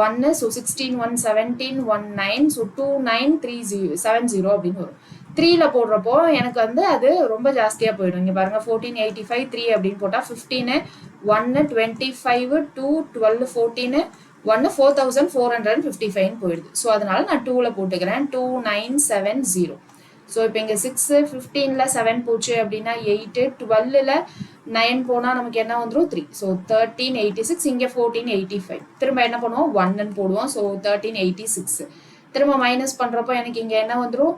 1, ஸோ 16 1 17 1 9, ஸோ 2930 அப்படின்னு வரும். 3ல போடுறப்போ எனக்கு வந்து அது ரொம்ப ஜாஸ்தியாக போயிடும். இங்கே பாருங்க, 1485 3 அப்படின்னு போட்டால் 15 1 25 2 12 14 1 4455 போயிடுது. ஸோ அதனால நான் 2ல போட்டுக்கிறேன், 2970. ஸோ இப்போ இங்கே 6 15ல் 7 போச்சு அப்படின்னா 8, 12ல் 9 போனால் நமக்கு என்ன வந்துடும், 3. ஸோ 1386. இங்கே 1485. திரும்ப என்ன பண்ணுவோம், 1ன்னு போடுவோம். ஸோ 1386. திரும்ப மைனஸ் பண்ணுறப்போ எனக்கு இங்கே என்ன வந்துடும்,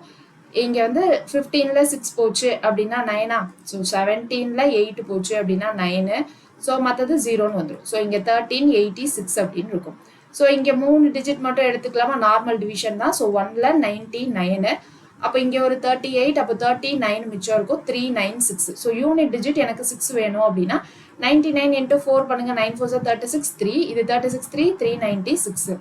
இங்கே வந்து 15ல் 6 போச்சு அப்படின்னா 9. ஸோ 17ல் 8 போச்சு அப்படின்னா 9. ஸோ மற்றது 0ன்னு வந்துடும். ஸோ இங்கே 1386 அப்படின்னு இருக்கும். ஸோ இங்கே 3 டிஜிட் மட்டும் எடுத்துக்கலாமா, நார்மல் டிவிஷன் தான். ஸோ 1ல் 99. அப்போ இங்கே ஒரு 38, அப்போ 39 மிச்சம் இருக்கும், 396. ஸோ யூனிட் டிஜிட் எனக்கு 6 வேணும் அப்படின்னா 99 இன்ட்டு 4 பண்ணுங்க, 9 4 36 3, இது 36 3 396.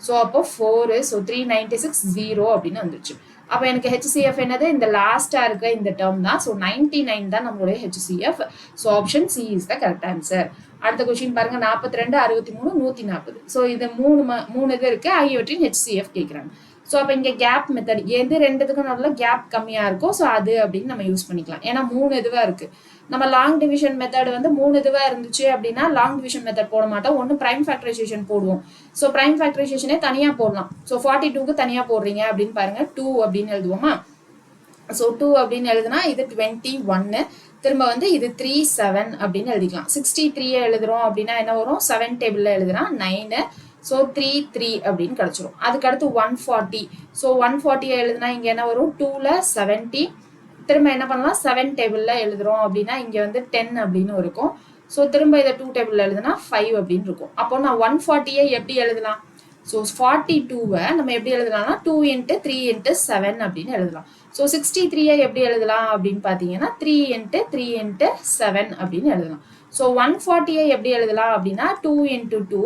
ஸோ அப்போ 4, ஸோ 396 0 அப்படின்னு வந்துருச்சு. அப்போ எனக்கு ஹெச்சிஎஃப் என்னது, இந்த லாஸ்ட்டாக இருக்க இந்த டேர்ம் தான். ஸோ 99 தான் நம்மளுடைய HCF. So option C is the correct answer. அடுத்த கொஸ்டின் பாருங்க, 42 63 140. ஸோ இது 3 இது இருக்கு, ஆகியவற்றின் ஹெச்சிஎஃப் கேட்குறாங்க. ஸோ அப்போ இங்கே கேப் மெத்தட் எது ரெண்டுத்துக்கும் நடுவில் கேப் கம்மியாக இருக்கும், ஸோ அது அப்படின்னு நம்ம யூஸ் பண்ணிக்கலாம். ஏன்னா 3 இதுவாக இருக்குது. நம்ம லாங் டிவிஷன் மெத்தட் வந்து 3 இதுவாக இருந்துச்சு அப்படின்னா லாங் டிவிஷன் மெத்தட் போட மாட்டோம், ஒன்று ப்ரைம் ஃபேக்டரைசேஷன் போடுவோம். ஸோ ப்ரைம் ஃபேக்டரைசேஷனே தனியாக போடலாம். ஸோ 42க்கு தனியாக போடுறீங்க அப்படின்னு பாருங்கள், 2 அப்படின்னு எழுதுவோமா. ஸோ 2 அப்படின்னு எழுதுனா இது 21, திரும்ப வந்து இது 37 அப்படின்னு எழுதிக்கலாம். 63 எழுதுறோம் அப்படின்னா என்ன வரும், 7 டேபிளில் எழுதுனா 9, ஸோ 3 3 அப்படின்னு கிடச்சிரும். அதுக்கடுத்து 140. ஸோ 140 எழுதுனா இங்கே என்ன வரும், 2ல் 70. திரும்ப என்ன பண்ணலாம், 7 டேபிளில் எழுதுறோம் அப்படின்னா இங்கே வந்து 10 அப்படின்னு இருக்கும். ஸோ திரும்ப இதை 2 டேபிளில் எழுதுனா 5 அப்படின்னு இருக்கும். அப்போ நான் 140 எப்படி எழுதலாம், ஸோ 42 நம்ம எப்படி எழுதலாம்னா 2 × 3 × 7 அப்படின்னு எழுதலாம். ஸோ 63 எப்படி எழுதலாம் அப்படின்னு பார்த்தீங்கன்னா 3 × 3 × 7 அப்படின்னு எழுதலாம். ஸோ 140 எப்படி எழுதலாம் அப்படின்னா 2 × 2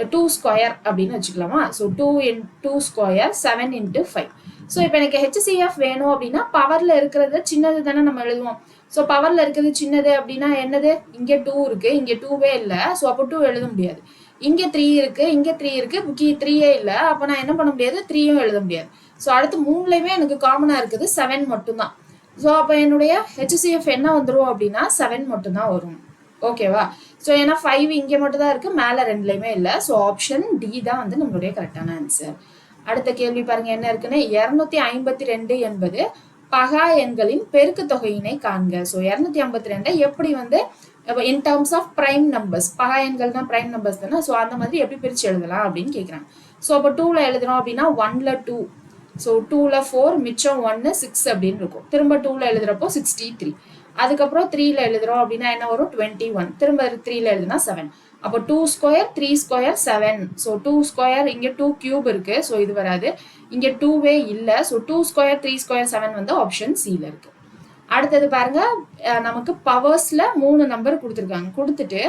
2 ஸ்கொயர் அப்படின்னு வச்சுக்கலாமா. So 2 × 2 square 7 × 5. ஸோ இப்போ எனக்கு ஹெச்சிஎஃப் வேணும் அப்படின்னா பவர்ல இருக்கிறது சின்னது தானே நம்ம எழுதுவோம். ஸோ பவர்ல இருக்கிறது சின்னது அப்படின்னா என்னது, இங்கே 2 இருக்கு, இங்கே 2வே இல்லை, ஸோ அப்போ 2 எழுத முடியாது. இங்க 3 இருக்கு, இங்க 3 இருக்கு, 3ஏ இல்ல, அப்ப நான் என்ன பண்ண முடியாது, 3யும் எழுத முடியாது. ஸோ அடுத்து 3லயுமே எனக்கு காமனா இருக்குது 7 மட்டும்தான். ஸோ அப்ப என்னுடைய ஹெச்சிஎஃப் என்ன வந்துடும் அப்படின்னா 7 மட்டும்தான் வரும். ஓகேவா. ஸோ ஏன்னா 5 இங்க மட்டும் தான் இருக்கு, மேல 2லயுமே இல்லை. ஸோ ஆப்ஷன் டி தான் வந்து நம்மளுடைய கரெக்டான ஆன்சர். அடுத்த கேள்வி பாருங்க என்ன இருக்குன்னு, 252 என்பது பகா எண்களின் பெருக்கு தொகையினை காண்க. ஸோ 252 எப்படி வந்து in terms of prime numbers, பகா எண்கள் தான் பிரைம் நம்பர்ஸ் தானே, ஸோ அந்த மாதிரி எப்படி பிரிச்சு எழுதலாம் அப்படின்னு கேட்குறாங்க. ஸோ அப்போ 2ல எழுதுறோம் அப்படின்னா 1ல 2, ஸோ 2ல 4, மிச்சம் 1 6 அப்படின்னு இருக்கும். திரும்ப 2ல எழுதுறப்போ 63. அதுக்கப்புறம் 3ல எழுதுறோம் அப்படின்னா என்ன வரும் 21. திரும்ப 3ல எழுதுனா 7. அப்போ 2 ஸ்கொயர் 3 ஸ்கொயர் 7. ஸோ 2 ஸ்கொயர் இங்கே 2 கியூப் இருக்கு, ஸோ இது வராது. இங்கே 2வே இல்லை, ஸோ 2 ஸ்கொயர் 3 ஸ்கொயர் 7 வந்து ஆப்ஷன் சில இருக்கு. அடுத்தது பாருங்க, நமக்கு பவர்ஸ்ல 3 நம்பர் கொடுத்துருக்காங்க. கொடுத்துட்டு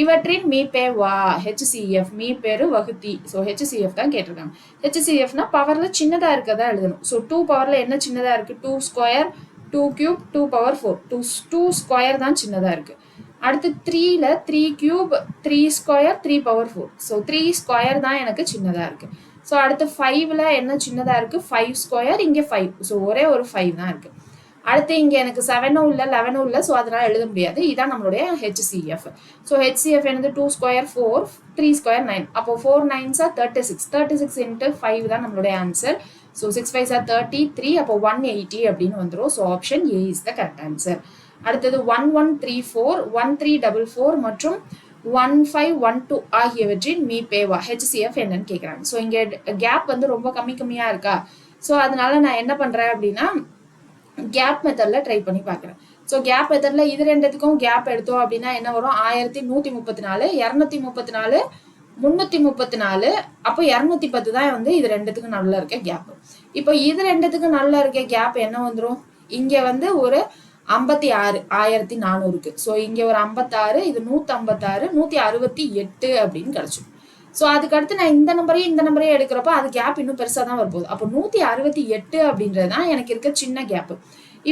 இவற்றின் மீப்பேவா ஹெச்சிஎஃப், மீப்பேரு வகுத்தி. ஸோ ஹெச்சிஎஃப் தான் கேட்டிருக்காங்க. ஹெச்சிஎஃப்னா பவர்ல சின்னதா இருக்கதா எழுதணும். ஸோ 2 பவர்ல என்ன சின்னதா இருக்கு, 2 ஸ்கொயர் 2 கியூப் 2 பவர் 4, 2 ஸ்கொயர் தான் சின்னதா இருக்கு. அடுத்து 3ல 3 cube 3 square 3 power 4, so 3 square தான் எனக்கு சின்னதா இருக்கு. ஸோ அடுத்து 5ல என்ன சின்னதா இருக்கு, 5 ஸ்கொயர், இங்கே 5, ஸோ ஒரே ஒரு 5 தான் இருக்கு. அடுத்து இங்க எனக்கு 7ம் இல்லை 11ம் இல்லை, ஸோ அதனால எழுத முடியாது. இதான் நம்மளுடைய ஹெச்சிஎஃப். ஸோ ஹெச்சிஎஃப் என்னது 2 ஸ்கொயர் 4, 3 ஸ்கொயர் 9, அப்போ 4 9s 36, 36 × 5 தான் நம்மளுடைய ஆன்சர். ஸோ 6 5s 33, அப்போ 180 அப்படின்னு வந்துடும். So option A is the correct answer. அடுத்தது 1134, 1344 மற்றும் 1512 ஆகியவற்றின் மீப்பேவா ஹெச்சிஎஃப் என்னன்னு கேட்குறாங்க. ஸோ இங்கே கேப் வந்து ரொம்ப கம்மியா இருக்கா, ஸோ அதனால நான் என்ன பண்றேன் அப்படின்னா கேப் மெத்தட்ல ட்ரை பண்ணி பார்க்குறேன். ஸோ கேப் மெத்தட்ல இது ரெண்டுத்துக்கும் கேப் எடுத்தோம் அப்படின்னா என்ன வரும், 1134, 234, 334, அப்போ 210 தான் வந்து இது ரெண்டுத்துக்கும் நல்லா இருக்க கேப். இப்போ இது ரெண்டுத்துக்கும் நல்லா இருக்க கேப் என்ன வந்துடும், இங்க வந்து ஒரு 56, 1400க்கு. ஸோ இங்க ஒரு 56, இது 156, 168 அப்படின்னு கிடைச்சிடும். ஸோ அதுக்கடுத்து நான் இந்த நம்பரையும் எடுக்கிறப்ப அது கேப் இன்னும் பெருசாக தான் வரப்போகுது. அப்போ 168 அப்படின்றது தான் எனக்கு இருக்க சின்ன கேப்பு.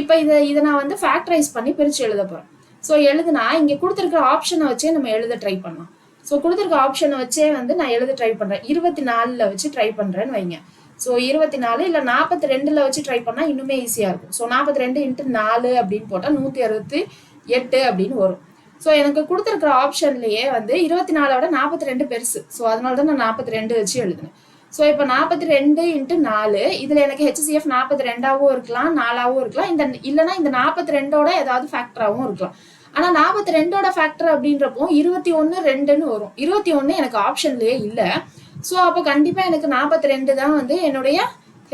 இப்போ இதை நான் வந்து ஃபேக்டரைஸ் பண்ணி பிரித்து எழுத போகிறேன். ஸோ எழுதுனா இங்கே கொடுத்துருக்கிற ஆப்ஷனை வச்சே நம்ம எழுத ட்ரை பண்ணலாம். ஸோ கொடுத்துருக்க ஆப்ஷனை வச்சே வந்து நான் எழுத ட்ரை பண்ணுறேன். 24ல் வச்சு ட்ரை பண்ணுறேன்னு வைங்க. ஸோ 24 இல்லை 42ல் வச்சு ட்ரை பண்ணால் இன்னுமே ஈஸியாக இருக்கும். ஸோ 42 × 4 அப்படின்னு போட்டால் 168 அப்படின்னு வரும். ஸோ எனக்கு கொடுத்துருக்கிற ஆப்ஷன்லேயே வந்து 24 42 பெருசு. ஸோ அதனால தான் நான் 42 வச்சு எழுதுனேன். ஸோ இப்போ 42 × 4, இதில் எனக்கு ஹெச்சிஎஃப் 42ஆகவும் இருக்கலாம், 4ஆகவும் இருக்கலாம். இல்லைன்னா இந்த 42ஓட ஏதாவது ஃபேக்டராகவும் இருக்கலாம். ஆனால் 42ஓட ஃபேக்டர் அப்படின்றப்போ 21 2ன்னு வரும். 21 எனக்கு ஆப்ஷன்லேயே இல்லை. ஸோ அப்போ கண்டிப்பாக எனக்கு 42 தான் வந்து என்னுடைய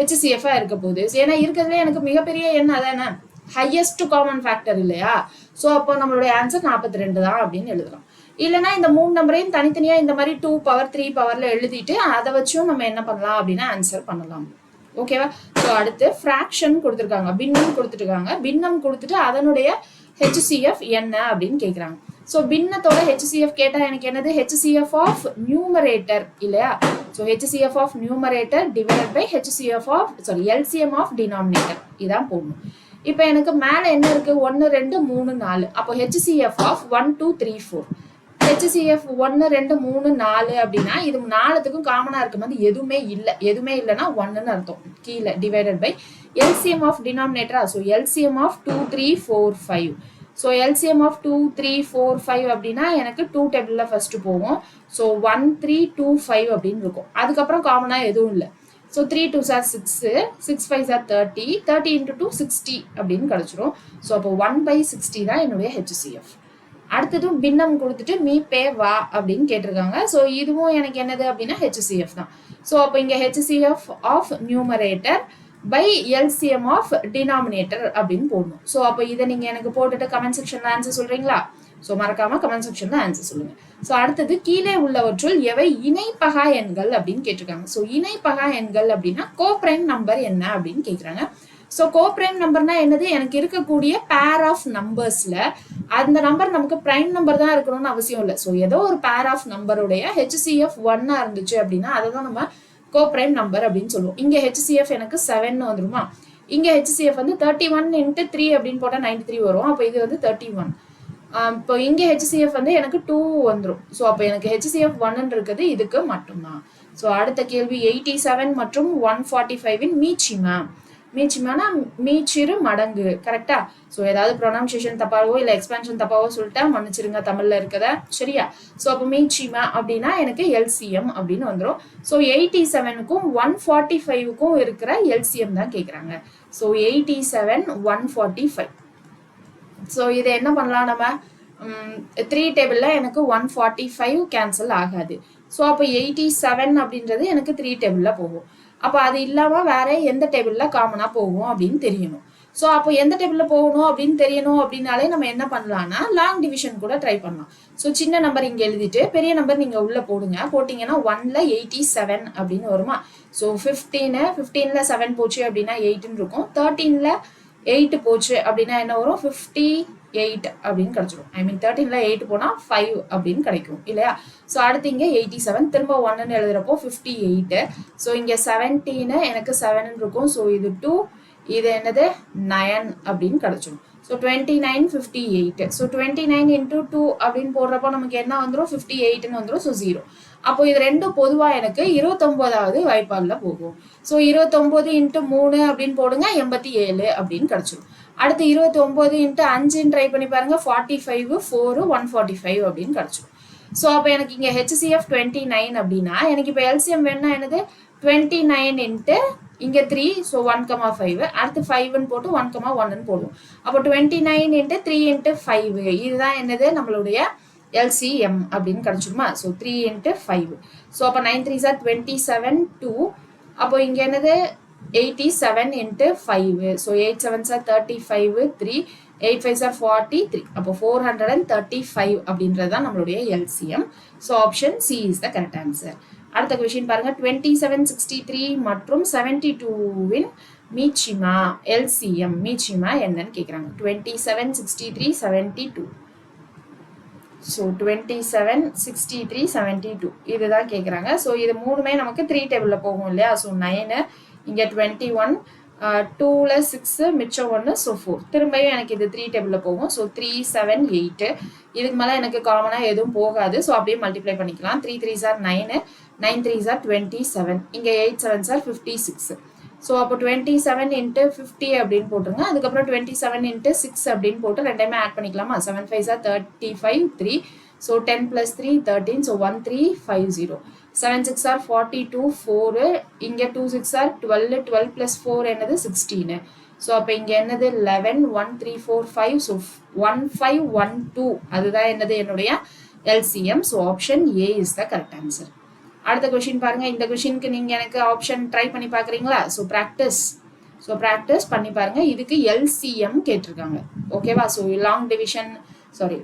ஹெச்சிஎஃபாக இருக்க போகுது. ஏன்னா இருக்கிறதுலே எனக்கு மிகப்பெரிய எண் அதானே, ஹையஸ்ட் காமன் ஃபேக்டர் இல்லையா. ஸோ அப்போ நம்மளுடைய ஆன்சர் 42 தான் அப்படின்னு எழுதலாம். இல்லைன்னா இந்த 3 நம்பரையும் தனித்தனியாக இந்த மாதிரி 2 பவர் 3 பவர்ல எழுதிட்டு அதை வச்சும் நம்ம என்ன பண்ணலாம் அப்படின்னா ஆன்சர் பண்ணலாம். ஓகேவா. ஸோ அடுத்து ஃப்ராக்ஷன் கொடுத்துருக்காங்க, பின்னம் கொடுத்துருக்காங்க. பின்னம் கொடுத்துட்டு அதனுடைய ஹெச்சிஎஃப் என்ன அப்படின்னு கேட்குறாங்க. ஸோ பின்னத்தோட ஹெச்சிஎஃப் கேட்டால் எனக்கு என்னது, ஹெச்சிஎஃப் ஆஃப் நியூமரேட்டர் இல்லையா. So HCF of numerator divided by HCF of LCM of denominator இதான் போடணும். இப்போ எனக்கு மேலே என்ன இருக்கு, 1 2 3 4, அப்போ ஹெச்சிஎஃப் ஆஃப் 1 2 3 4. ஹெச்சிஎஃப் 1 2 3 4 அப்படின்னா இது 4த்துக்கும் காமனா இருக்கும் போது எதுவுமே இல்லைன்னா 1ன்னு அர்த்தம் கீழே, டிவைடட் பை எல்சிஎம் ஆஃப் டினாமினேட்டரா. So LCM of 2 3 4 5. So LCM of 2 3 4 5 அப்படின்னா எனக்கு 2 டேபிளில் ஃபர்ஸ்ட் போகும். ஸோ 1 3 2 5 அப்படின்னு இருக்கும். அதுக்கப்புறம் காமனாக எதுவும் இல்லை. ஸோ 3 2s 6, 6 5s 30, 30 × 2 60 அப்படின்னு கிடைச்சிரும். ஸோ அப்போ 1/60 தான் என்னுடைய ஹெச்சிஎஃப். அடுத்ததும் பின்னம் கொடுத்துட்டு மீப்பேவா அப்படின்னு கேட்டிருக்காங்க. ஸோ இதுவும் எனக்கு என்னது அப்படின்னா ஹெச்சிஎஃப் தான். ஸோ அப்போ இங்கே HCF of numerator by LCM of denominator அப்படின்னு போடணும். ஸோ அப்போ இதை நீங்கள் எனக்கு போட்டுட்டு கமெண்ட் செக்ஷன்ல ஆன்சர் சொல்றீங்களா. ஸோ மறக்காம கமெண்ட் செக்ஷன்ல ஆன்சர் சொல்லுங்க. ஸோ அடுத்தது கீழே உள்ளவற்றுள் எவை இணைப்பகா எண்கள் அப்படின்னு கேட்டிருக்காங்க. ஸோ இணைப்பகா எண்கள் அப்படின்னா கோப்ரைம் நம்பர் என்ன அப்படின்னு கேட்குறாங்க. ஸோ கோப்ரைம் நம்பர்னா என்னது? எனக்கு இருக்கக்கூடிய பேர் ஆஃப் நம்பர்ஸ்ல அந்த நம்பர் நமக்கு பிரைம் நம்பர் தான் இருக்கணும்னு அவசியம் இல்லை. ஸோ ஏதோ ஒரு பேர் ஆஃப் நம்பருடைய ஹெச்சிஎஃப் 1 இருந்துச்சு அப்படின்னா அதை தான் நம்ம கோப்ரைம் நம்பர் அப்படின்னு சொல்லுவோம். இங்க ஹெச்சிஎஃப் எனக்கு 7 வந்துருமா, இங்க ஹெச்சிஎஃப் வந்து 31 × 3 அப்படின்னு போட்டா 93 வரும். அப்போ இது வந்து 31. இப்போ இங்க ஹெச்சிஎஃப் வந்து எனக்கு 2 வந்துடும். ஸோ அப்போ எனக்கு ஹெச்சிஎஃப் 1 இருக்குது இதுக்கு மட்டும்தான். ஸோ அடுத்த கேள்வி 87 மற்றும் 145 மீச்சிமா. மீச்சிமானா மீச்சிறு மடங்கு, கரெக்டா? ஸோ ஏதாவது ப்ரொனவுன்சியேஷன் தப்பாவோ இல்லை எக்ஸ்பென்ஷன் தப்பாவோ சொல்லிட்டா மன்னிச்சிருங்க தமிழ்ல இருக்கதா, சரியா? ஸோ அப்போ மீச்சிமா அப்படின்னா எனக்கு எல்சிஎம் அப்படின்னு வந்துடும். ஸோ 87க்கும் 145க்கும் இருக்கிற எல்சிஎம் தான் கேட்குறாங்க. ஸோ 87 145. ஸோ இதை என்ன பண்ணலாம் நம்ம? 3 டேபிளில் எனக்கு 145 கேன்சல் ஆகாது. ஸோ அப்போ 87 அப்படின்றது எனக்கு 3 டேபிளில் போகும். அப்போ அது இல்லாமல் வேற எந்த டேபிளில் காமனாக போகும் அப்படின்னு தெரியணும். ஸோ அப்போ எந்த டேபிளில் போகணும் அப்படின்னு தெரியணும் அப்படின்னாலே நம்ம என்ன பண்ணலாம்னா லாங் டிவிஷன் கூட ட்ரை பண்ணலாம். ஸோ சின்ன நம்பர் இங்கே எழுதிட்டு பெரிய நம்பர் நீங்கள் உள்ளே போடுங்க. போட்டிங்கன்னா 1ல் 87 அப்படின்னு வருமா. ஸோ 15ல் 7 போச்சு அப்படின்னா 8ன்னு இருக்கும். 13ல் 8 போச்சு அப்படின்னா என்ன வரும்? 58 அப்படின்னு கிடைச்சிடும். ஐ மீன் 13ல் 8 போனால் 5 அப்படின்னு கிடைக்கும் இல்லையா? ஸோ அடுத்து இங்கே 87 திரும்ப 1ன்னு எழுதுறப்போ 58. ஸோ இங்கே 17 எனக்கு 7 இருக்கும். ஸோ இது 2, இது என்னது 9 அப்படின்னு கிடைச்சிடும். ஸோ 29 58. ஸோ 29 × 2 அப்படின்னு போடுறப்போ நமக்கு என்ன வந்துடும்? 58ன்னு வந்துடும். ஸோ 0. அப்போ இது ரெண்டும் பொதுவாக எனக்கு 29வது வாய்ப்பாடில் போகும். ஸோ 29 × 3 அப்படின்னு போடுங்க, 87 அப்படின்னு கிடைச்சிடும். அடுத்து 29 × 5ன்னு ட்ரை பண்ணி பாருங்க, 45 4 145 அப்படின்னு கிடைச்சிடும். ஸோ அப்போ எனக்கு இங்கே ஹெச்சிஎஃப் 29 அப்படின்னா எனக்கு இப்போ எல்சிஎம் வேணும்னா என்னது? 29 × இங்கே 3, ஸோ 1,5. அடுத்து 5ன்னு போட்டு 1,1ன்னு போடுவோம். அப்போ 29 × 3 × 5 இதுதான் என்னது? நம்மளுடைய எல்சிஎம் அப்படின்னு கிடைச்சிருமா. ஸோ 3 × 5. ஸோ அப்போ 9 3s are 27 2. அப்போ இங்கே என்னது? 87 × 5. So 8 7s are 35 3. 8 5s are 43. அப்போ 435 அப்படின்றது தான் நம்மளுடைய LCM. So option C is the correct answer. அடுத்த கொஸ்டின் பாருங்க, 27 63 மற்றும் 72வின் மீச்சிமா எல்சிஎம் மீச்சிமா என்னன்னு கேட்குறாங்க. 27 63 72. ஸோ 27 63 72 இதுதான் கேட்குறாங்க. ஸோ இது மூணுமே நமக்கு 3 டேபிளில் போகும் இல்லையா? ஸோ 9, இங்கே 21, 2ல் 6, மிச்சம் 1, ஸோ 4. திரும்பியும் எனக்கு இது 3 டேபிளில் போகும். ஸோ 3 7 8. இதுக்கு மேலே எனக்கு காமனாக எதுவும் போகாது. ஸோ அப்படியே மல்டிப்ளை பண்ணிக்கலாம். 3 3s are 9, 9 3s are 27. இங்கே 8 7s are 56. ஸோ அப்போ 27 × 50 அப்படின்னு போட்டுருங்க. அதுக்கப்புறம் 27 × 6 அப்படின்னு போட்டு ரெண்டையுமே ஆட் பண்ணிக்கலாமா? 7 5s are 35 3. So 10 + 3 13. So 1350. 7 6 are 42 4. இங்கே 2 6 are 12. 12 + 4 என்னது? 16. ஸோ அப்போ இங்கே என்னது? 11 1 3 4 5. ஸோ 1512 அதுதான் என்னது? என்னுடைய LCM. So option A is the correct answer. அடுத்த கொஸ்டின் பாருங்க. இந்த கொஸ்டினுக்கு நீங்க எனக்கு ஆப்ஷன் ட்ரை பண்ணி பாக்குறீங்களா? ஸோ ப்ராக்டிஸ் பண்ணி பாருங்க. இதுக்கு எல்சிஎம் கேட்டிருக்காங்க. ஓகேவா? So long division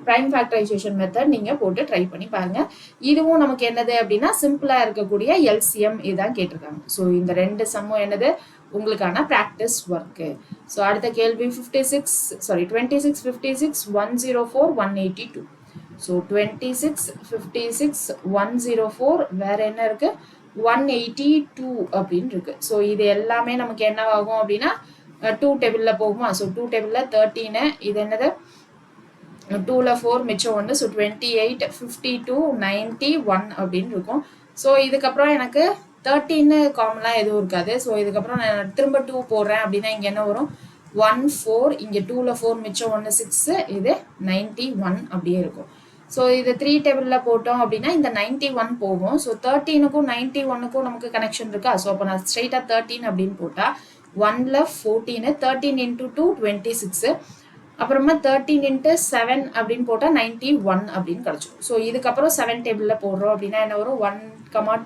prime factorisation method நீங்க போட்டு ட்ரை பண்ணி பாருங்க. இதுவும் நமக்கு என்னது அப்படின்னா சிம்பிளா இருக்கக்கூடிய எல்சிஎம் இதுதான் கேட்டிருக்காங்க. ஸோ இந்த 2 சம்மும் என்னது? உங்களுக்கான ப்ராக்டிஸ் ஒர்க்கு. ஸோ அடுத்த கேள்வி 26 56 104 182. ஸோ 26 56 104 வேற என்ன இருக்கு? 182 அப்படின்னு இருக்கு. ஸோ இது எல்லாமே நமக்கு என்ன ஆகும் அப்படின்னா 2 டேபிளில் போகுமா? ஸோ 2 டேபிளில் 13. இது என்னது? 2ல் 4 மிச்சம் 1. ஸோ 28 52 91 அப்படின்னு இருக்கும். ஸோ இதுக்கப்புறம் எனக்கு 13 காமனாக எதுவும் இருக்காது. ஸோ இதுக்கப்புறம் நான் திரும்ப 2 போடுறேன் அப்படின்னா இங்கே என்ன வரும்? 1 4. இங்கே 2ல் 4 மிச்சம் 1 6. இது 91 அப்படியே இருக்கும். ஸோ இது 3 டேபிளில் போட்டோம் அப்படின்னா இந்த 91 போகும். ஸோ 13க்கும் 91க்கும் நமக்கு கனெக்ஷன் இருக்கா? ஸோ அப்போ நான் ஸ்ட்ரைட்டாக 13 அப்படின்னு போட்டால் 1ல் 14. 13 × 2 26. அப்புறமா 13 × 7 அப்படின்னு போட்டால் 91 அப்படின்னு கிடச்சிடும். ஸோ இதுக்கப்புறம் 7 டேபிளில் போடுறோம் அப்படின்னா என்ன வரும்? 1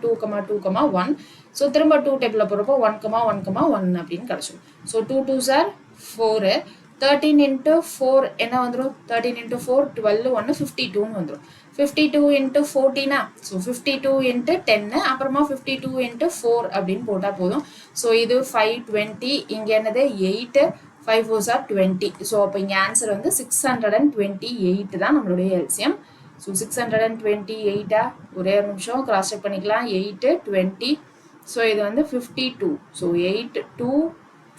2 2 1. ஸோ திரும்ப 2 டேபிளில் போடுறப்போ 1 1 1 அப்படின்னு கிடச்சிடும். So 2 2s are 4. 13 into 4 என்ன வந்துரும் 13 into 4 12 1 52 வந்துரும் 52 into 14 ஸோ 52 into 10 அப்புறமா 52 into 4 அப்படின்னு போட்டா போதும் ஸோ இது 520 இங்க என்னது 8 5 4s are 20 ஸோ அப்போ இங்க ஆன்சர் வந்து 628 தான் நம்மளுடைய எல்சிஎம் ஸோ 628 ஒரே ஒரு நிமிஷம் கிராஸ் செக் பண்ணிக்கலாம் 8 20 ஸோ இது வந்து 52 ஸோ 8 2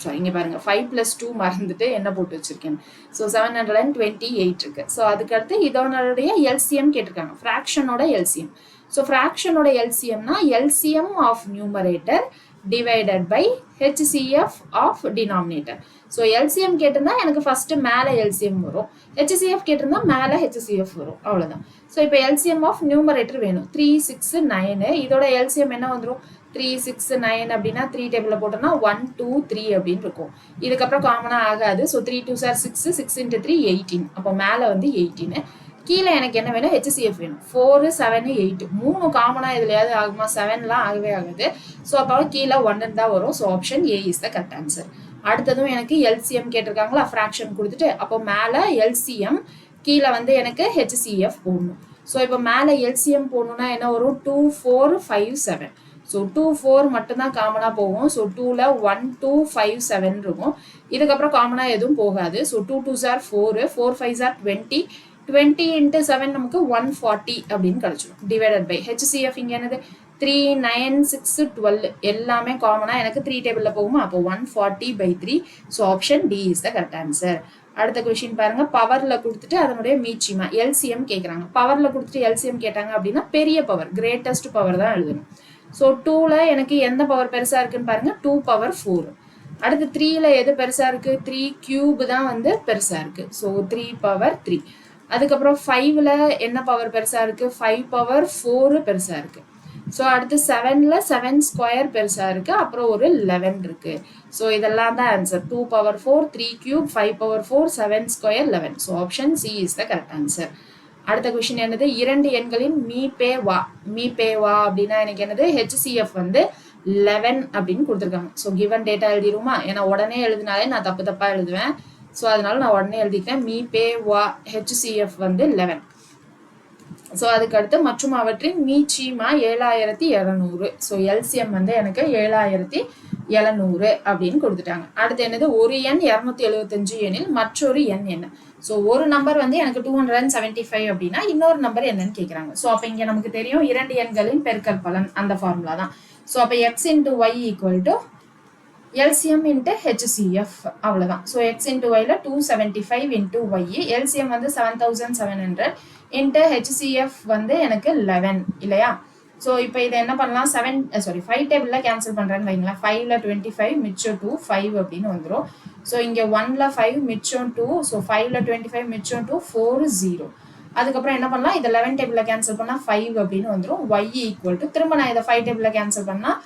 ஸோ இங்கே பாருங்கள் 5 + 2 மறந்துட்டு என்ன போட்டு வச்சுருக்கேன் ஸோ 728 இருக்கு ஸோ அதுக்கடுத்து இதனுடைய எல்சிஎம் கேட்டிருக்காங்க ஃப்ராக்ஷனோட எல்சிஎம் ஸோ ஃப்ராக்ஷனோட எல்சிஎம்னா LCM of numerator divided by HCF of denominator so LCM கேட்டிருந்தா எனக்கு ஃபர்ஸ்ட் மேலே எல்சிஎம் வரும் ஹெச்சிஎஃப் கேட்டிருந்தா மேலே ஹெச்சிஎஃப் வரும் அவ்வளோதான் ஸோ இப்போ எல்சிஎம் ஆஃப் நியூமரேட்டர் வேணும் 3 6 9 இதோட எல்சிஎம் என்ன வந்துடும் 3 6 9 அப்படின்னா 3 டேபிளில் போட்டோம்னா 1 2 3 அப்படின்னு இருக்கும் இதுக்கப்புறம் காமனாக ஆகாது ஸோ 3 2s are 6 6 into 3 18 அப்போ மேலே வந்து 18 கீழே எனக்கு என்ன வேணும் ஹெச்சிஎஃப் வேணும் 4 7 8 3 காமனாக இதுலையாவது ஆகுமா 7லாம் ஆகவே ஆகுது ஸோ அப்போ கீழே 1 தான் வரும் so option A is the correct answer அடுத்ததும் எனக்கு எல்சிஎம் கேட்டிருக்காங்களா ஃப்ராக்ஷன் கொடுத்துட்டு அப்போ மேலே எல்சிஎம் கீழே வந்து எனக்கு ஹெச்சிஎஃப் போடணும் ஸோ இப்போ மேலே எல்சிஎம் போடணும்னா என்ன வரும் 2 4 5 7 ஸோ 2 4 மட்டும்தான் காமனாக போகும் ஸோ 2ல் 1 2 5 7 இருக்கும் இதுக்கப்புறம் காமனாக எதுவும் போகாது so 2 2s are 4 4 5s are 20 20 into 7 நமக்கு 140 அப்படின்னு கிடைச்சிடும் டிவைடட் பை ஹெச்சிஎஃப் இங்கே என்னது 3 9 6 12 எல்லாமே காமனாக எனக்கு 3 டேபிளில் போகுமா அப்போ 140/3 so option D is the correct answer அடுத்த கொஸ்டின் பாருங்க பவரில் கொடுத்துட்டு அதனுடைய மீச்சிமா எல்சிஎம் கேட்குறாங்க பவரில் கொடுத்துட்டு எல்சிஎம் கேட்டாங்க அப்படின்னா பெரிய பவர் கிரேட்டஸ்ட் பவர் தான் எழுதணும் ஸோ 2ல் எனக்கு எந்த பவர் பெருசாக இருக்குன்னு பாருங்க 2 power 4 அடுத்து 3ல் எது பெருசாக இருக்குது 3 cube தான் வந்து பெருசாக இருக்குது ஸோ 3 power 3 அதுக்கப்புறம் 5ல் என்ன பவர் பெருசாக இருக்குது 5 power 4 பெருசாக இருக்குது ஸோ அடுத்து 7ல் 7 square பெருசாக இருக்குது அப்புறம் ஒரு 11 இருக்குது ஸோ இதெல்லாம் தான் answer 2 power 4 3 cube 5 power 4 7 square 11 so option C is the correct answer அடுத்த கொஸ்டின் என்னது 2 எண்களின் மீபேவா அப்படின்னா எனக்கு என்னது ஹெச்சிஎஃப் வந்து 11 அப்படின்னு கொடுத்துருக்காங்க ஸோ கிவன் டேட்டா எழுதிடுமா ஏன்னா உடனே எழுதினாலே நான் தப்பாக எழுதுவேன் ஸோ அதனால நான் உடனே எழுதிக்கிறேன் மீபேவா ஹெச்சிஎஃப் வந்து 11 ஸோ அதுக்கடுத்து மற்றும் அவற்றின் மீச்சிமா 7200 ஸோ எல்சிஎம் வந்து எனக்கு 7700 அப்படின்னு கொடுத்துட்டாங்க அடுத்து என்னது ஒரு எண் 275 எண்ணில் மற்றொரு எண் என்ன ஸோ ஒரு நம்பர் வந்து எனக்கு 275 அப்படின்னா இன்னொரு நம்பர் என்னன்னு கேட்குறாங்க ஸோ அப்போ இங்கே நமக்கு தெரியும் 2 எண்களின் பெருக்கல் பலன் அந்த ஃபார்முலா தான் ஸோ அப்போ x into y equal to LCM into HCF அவ்வளோதான் so x into yல 275 into y LCM வந்து 7700 into HCF வந்து எனக்கு 11 இல்லையா ஸோ இப்போ இதை என்ன பண்ணலாம் 5 டேபிளில் கேன்சல் பண்ணுறேன்னு வைங்களா 5ல் 25 மிச்சம் 2 5 அப்படின்னு வந்துடும் ஸோ இங்கே 1ல் 5 மிச்சம் 2 ஸோ 5ல் 25 மிச்சம் 2 4 0 அதுக்கப்புறம் என்ன பண்ணலாம் இதை 11 டேபிளில் கேன்சல் பண்ணால் 5 அப்படின்னு வந்துடும் y ஈக்குவல் டு திரும்ப நான் இதை 5 டேபிளில் கேன்சல் பண்ணால்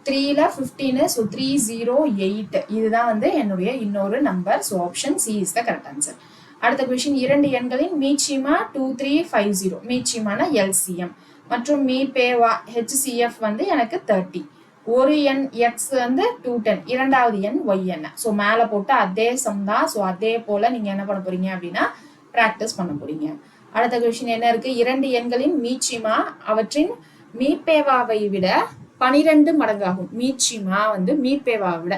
3ல் 15 ஸோ 308 இதுதான் வந்து என்னுடைய இன்னொரு number so option C is the correct answer அடுத்த கொஸ்டின் 2 எண்களின் மீச்சிமா 2350 மீச்சிமான எல்சிஎம் மற்றும் மீபேவா ஹெச்சிஎஃப் வந்து எனக்கு 30 ஒரு எண் எக்ஸ் வந்து 210 இரண்டாவது எண் ஒய் என்ன ஸோ மேலே போட்டு அதே சம் தான் ஸோ அதே போல் நீங்கள் என்ன பண்ண போறீங்க அப்படின்னா ப்ராக்டிஸ் பண்ண போறீங்க அடுத்த கொஸ்டின் என்ன இருக்கு 2 எண்களின் மீச்சிமா அவற்றின் மீபேவாவை விட 12 மடங்காகும் மீச்சிமா வந்து மீபேவாவை விட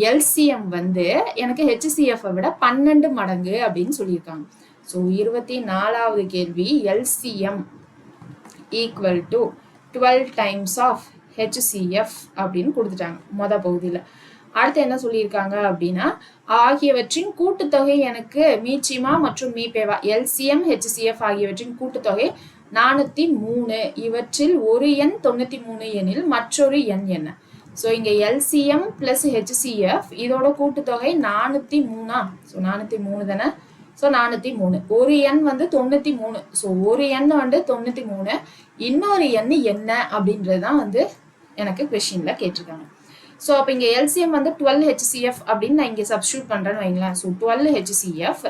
எல்சிஎம் வந்து எனக்கு ஹெச்சிஎஃப் விட 12 மடங்கு அப்படின்னு சொல்லியிருக்காங்க ஸோ 24வது கேள்வி LCM equal to 12 times of HCF அப்படின்னு கொடுத்துட்டாங்க மொதல் பகுதியில் அடுத்து என்ன சொல்லியிருக்காங்க அப்படின்னா ஆகியவற்றின் கூட்டுத்தொகை எனக்கு மீச்சிமா மற்றும் மீபேவா எல்சிஎம் ஹெச்சிஎஃப் ஆகியவற்றின் கூட்டுத்தொகை 403 இவற்றில் ஒரு எண் 93 எண்ணில் மற்றொரு எண் என்ன ஸோ இங்கே எல்சிஎம் பிளஸ் ஹெச்சிஎஃப் இதோட கூட்டுத்தொகை 403 ஸோ 403 தானே ஸோ 403 ஒரு எண் வந்து 93 ஸோ ஒரு எண் வந்து 93 இன்னொரு எண் என்ன அப்படின்றது தான் வந்து எனக்கு கொஸ்டின்ல கேட்டிருக்காங்க ஸோ அப்போ இங்கே எல்சிஎம் வந்து 12 ஹெச்சிஎஃப் அப்படின்னு நான் இங்கே சப்ஸ்டியூட் பண்ணுறேன்னு வைங்களேன் so 12 HCF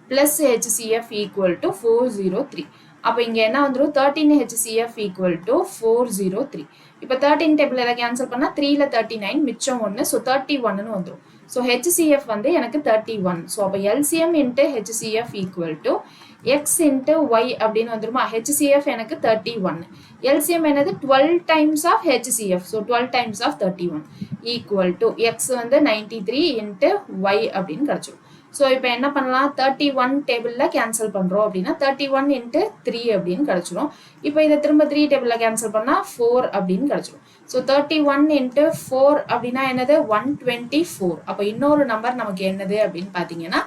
plus HCF equal to 403 அப்போ இங்கே என்ன வந்துடும் 13 ஹெச்சிஎஃப் ஈக்குவல் டு 403 இப்போ 13 டேபிள் எதை கேன்சல் பண்ணால் 3ல 39 மிச்சம் 1 ஸோ 31ன்னு வந்துடும். ஸோ HCF வந்து எனக்கு 31. ஸோ அப்போ LCM into HCF equal to x into y அப்படின்னு வந்துருமா. HCF எனக்கு 31. LCM என்னது 12 times of HCF. So 12 times of 31 equal to x வந்து 93 இன்ட்டு ஒய் அப்படின்னு கிடச்சிடும். ஸோ இப்போ என்ன பண்ணலாம், 31 டேபிளில் கேன்சல் பண்ணுறோம் அப்படின்னா 31 இன்ட்டு 3 அப்படின்னு கிடச்சிரும். இப்போ இதை திரும்ப 3 டேபிளில் கேன்சல் பண்ணால் 4 அப்படின்னு கிடச்சிரும். ஸோ 31 இன்ட்டு 4 அப்படின்னா என்னது 124. அப்போ இன்னொரு நம்பர் நமக்கு என்னது அப்படின்னு பார்த்தீங்கன்னா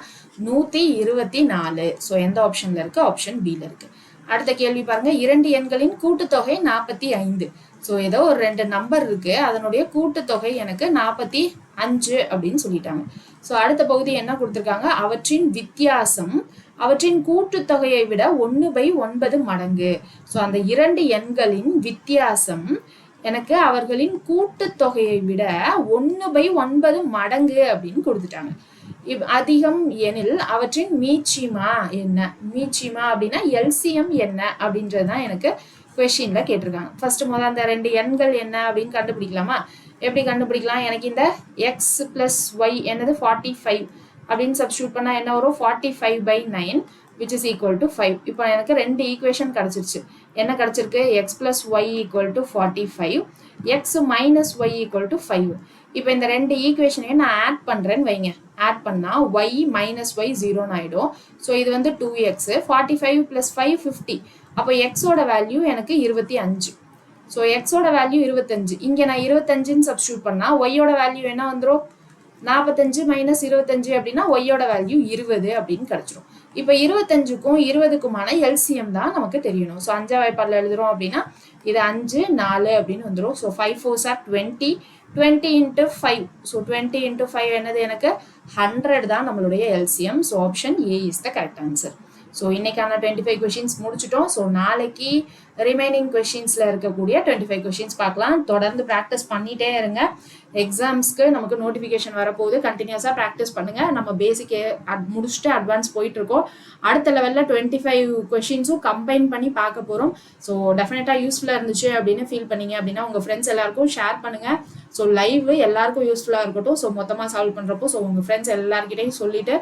124. ஸோ எந்த ஆப்ஷனில் இருக்குது, ஆப்ஷன் பியில் இருக்குது. அடுத்த கேள்வி பாருங்க, 2 எண்களின் கூட்டுத்தொகை 45. ஸோ ஏதோ ஒரு 2 நம்பர் இருக்கு, அதனுடைய கூட்டுத்தொகை எனக்கு 45 அப்படின்னு சொல்லிட்டாங்க. ஸோ அடுத்த பகுதி என்ன கொடுத்துருக்காங்க, அவற்றின் வித்தியாசம் அவற்றின் கூட்டுத்தொகையை விட 1/9 மடங்கு. ஸோ அந்த 2 எண்களின் வித்தியாசம் எனக்கு அவர்களின் கூட்டுத்தொகையை விட 1/9 மடங்கு அப்படின்னு கொடுத்துட்டாங்க. அதிகம் எனில் அவற்றின் மீச்சிமா என்ன, மீச்சிமா அப்படின்னா எல்சிஎம் என்ன அப்படின்றதுதான் எனக்கு கொஸ்டின்ல கேட்டிருக்காங்க. ஃபர்ஸ்ட் முதல்ல அந்த 2 எண்கள் என்ன அப்படின்னு கண்டுபிடிக்கலாமா. எப்படி கண்டுபிடிக்கலாம், எனக்கு இந்த எக்ஸ் பிளஸ் ஒய் என்னது 45 அப்படின்னு சப்ஸ்டியூட் பண்ணா என்ன வரும், 45/9 which is equal to 5. இப்போ எனக்கு 2 ஈக்குவேஷன் கிடைச்சிருச்சு. என்ன கிடைச்சிருக்கு, x plus y equal to 45, x minus y equal to 5. இப்போ இந்த 2 ஈக்குவேஷனையும் நான் ஆட் பண்ணுறேன்னு வைங்க. ஆட் பண்ணால் ஒய் மைனஸ் ஒய் 0ன்னு ஆகிடும். ஸோ இது வந்து 2x, 45 + 5 50. அப்போ எக்ஸோட வேல்யூ எனக்கு 25. ஸோ எக்ஸோட வேல்யூ 25. இங்கே நான் 25ன்னு சப்ஸ்டியூட் பண்ணால் ஒய்யோட வேல்யூ என்ன வந்துடும், 45 - 25 அப்படின்னா ஒய்யோட வேல்யூ 20 அப்படின்னு கிடைச்சிரும். இப்போ 25க்கும் 20க்குமான எல்சிஎம் தான் நமக்கு தெரியணும். ஸோ 5 வாய்ப்பாடில் எழுதுறோம் அப்படின்னா இது 5 4 அப்படின்னு வந்துடும். So 5 4s are 20, 20 × 5. ஸோ 20 × 5 என்னது எனக்கு 100 தான் நம்மளுடைய LCM. So option A is the correct answer. So இன்னைக்கான 25 கொஷின்ஸ் முடிச்சிட்டோம். ஸோ நாளைக்கு ரிமைனிங் கொஷின்ஸில் இருக்கக்கூடிய 25 கொஷின்ஸ் பார்க்கலாம். தொடர்ந்து ப்ராக்டிஸ் பண்ணிகிட்டே இருங்க. எக்ஸாம்ஸ்க்கு நமக்கு நோட்டிஃபிகேஷன் வரப்போகுது, கண்டினியூஸாக ப்ராக்டிஸ் பண்ணுங்கள். நம்ம பேசிக்கே முடிச்சுட்டு அட்வான்ஸ் போயிட்டுருக்கோம். அடுத்த லெவலில் 25 கொஷின்ஸும் கம்பைன் பண்ணி பார்க்க போகிறோம். ஸோ டெஃபினட்டாக யூஸ்ஃபுல்லாக இருந்துச்சு அப்படின்னு ஃபீல் பண்ணீங்க அப்படின்னா உங்கள் ஃப்ரெண்ட்ஸ் எல்லாருக்கும் ஷேர் பண்ணுங்கள். ஸோ லைவ் எல்லாருக்கும் யூஸ்ஃபுல்லாக இருக்கட்டும். ஸோ மொத்தமாக சால்வ் பண்ணுறப்போ ஸோ உங்கள் ஃப்ரெண்ட்ஸ் எல்லாருக்கிட்டையும் சொல்லிவிட்டு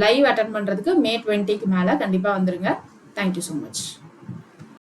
லைவ் அட்டன் பண்ணுறதுக்கு May 20க்கு மேலே கண்டிப்பாக வந்துருங்க. Thank you so much.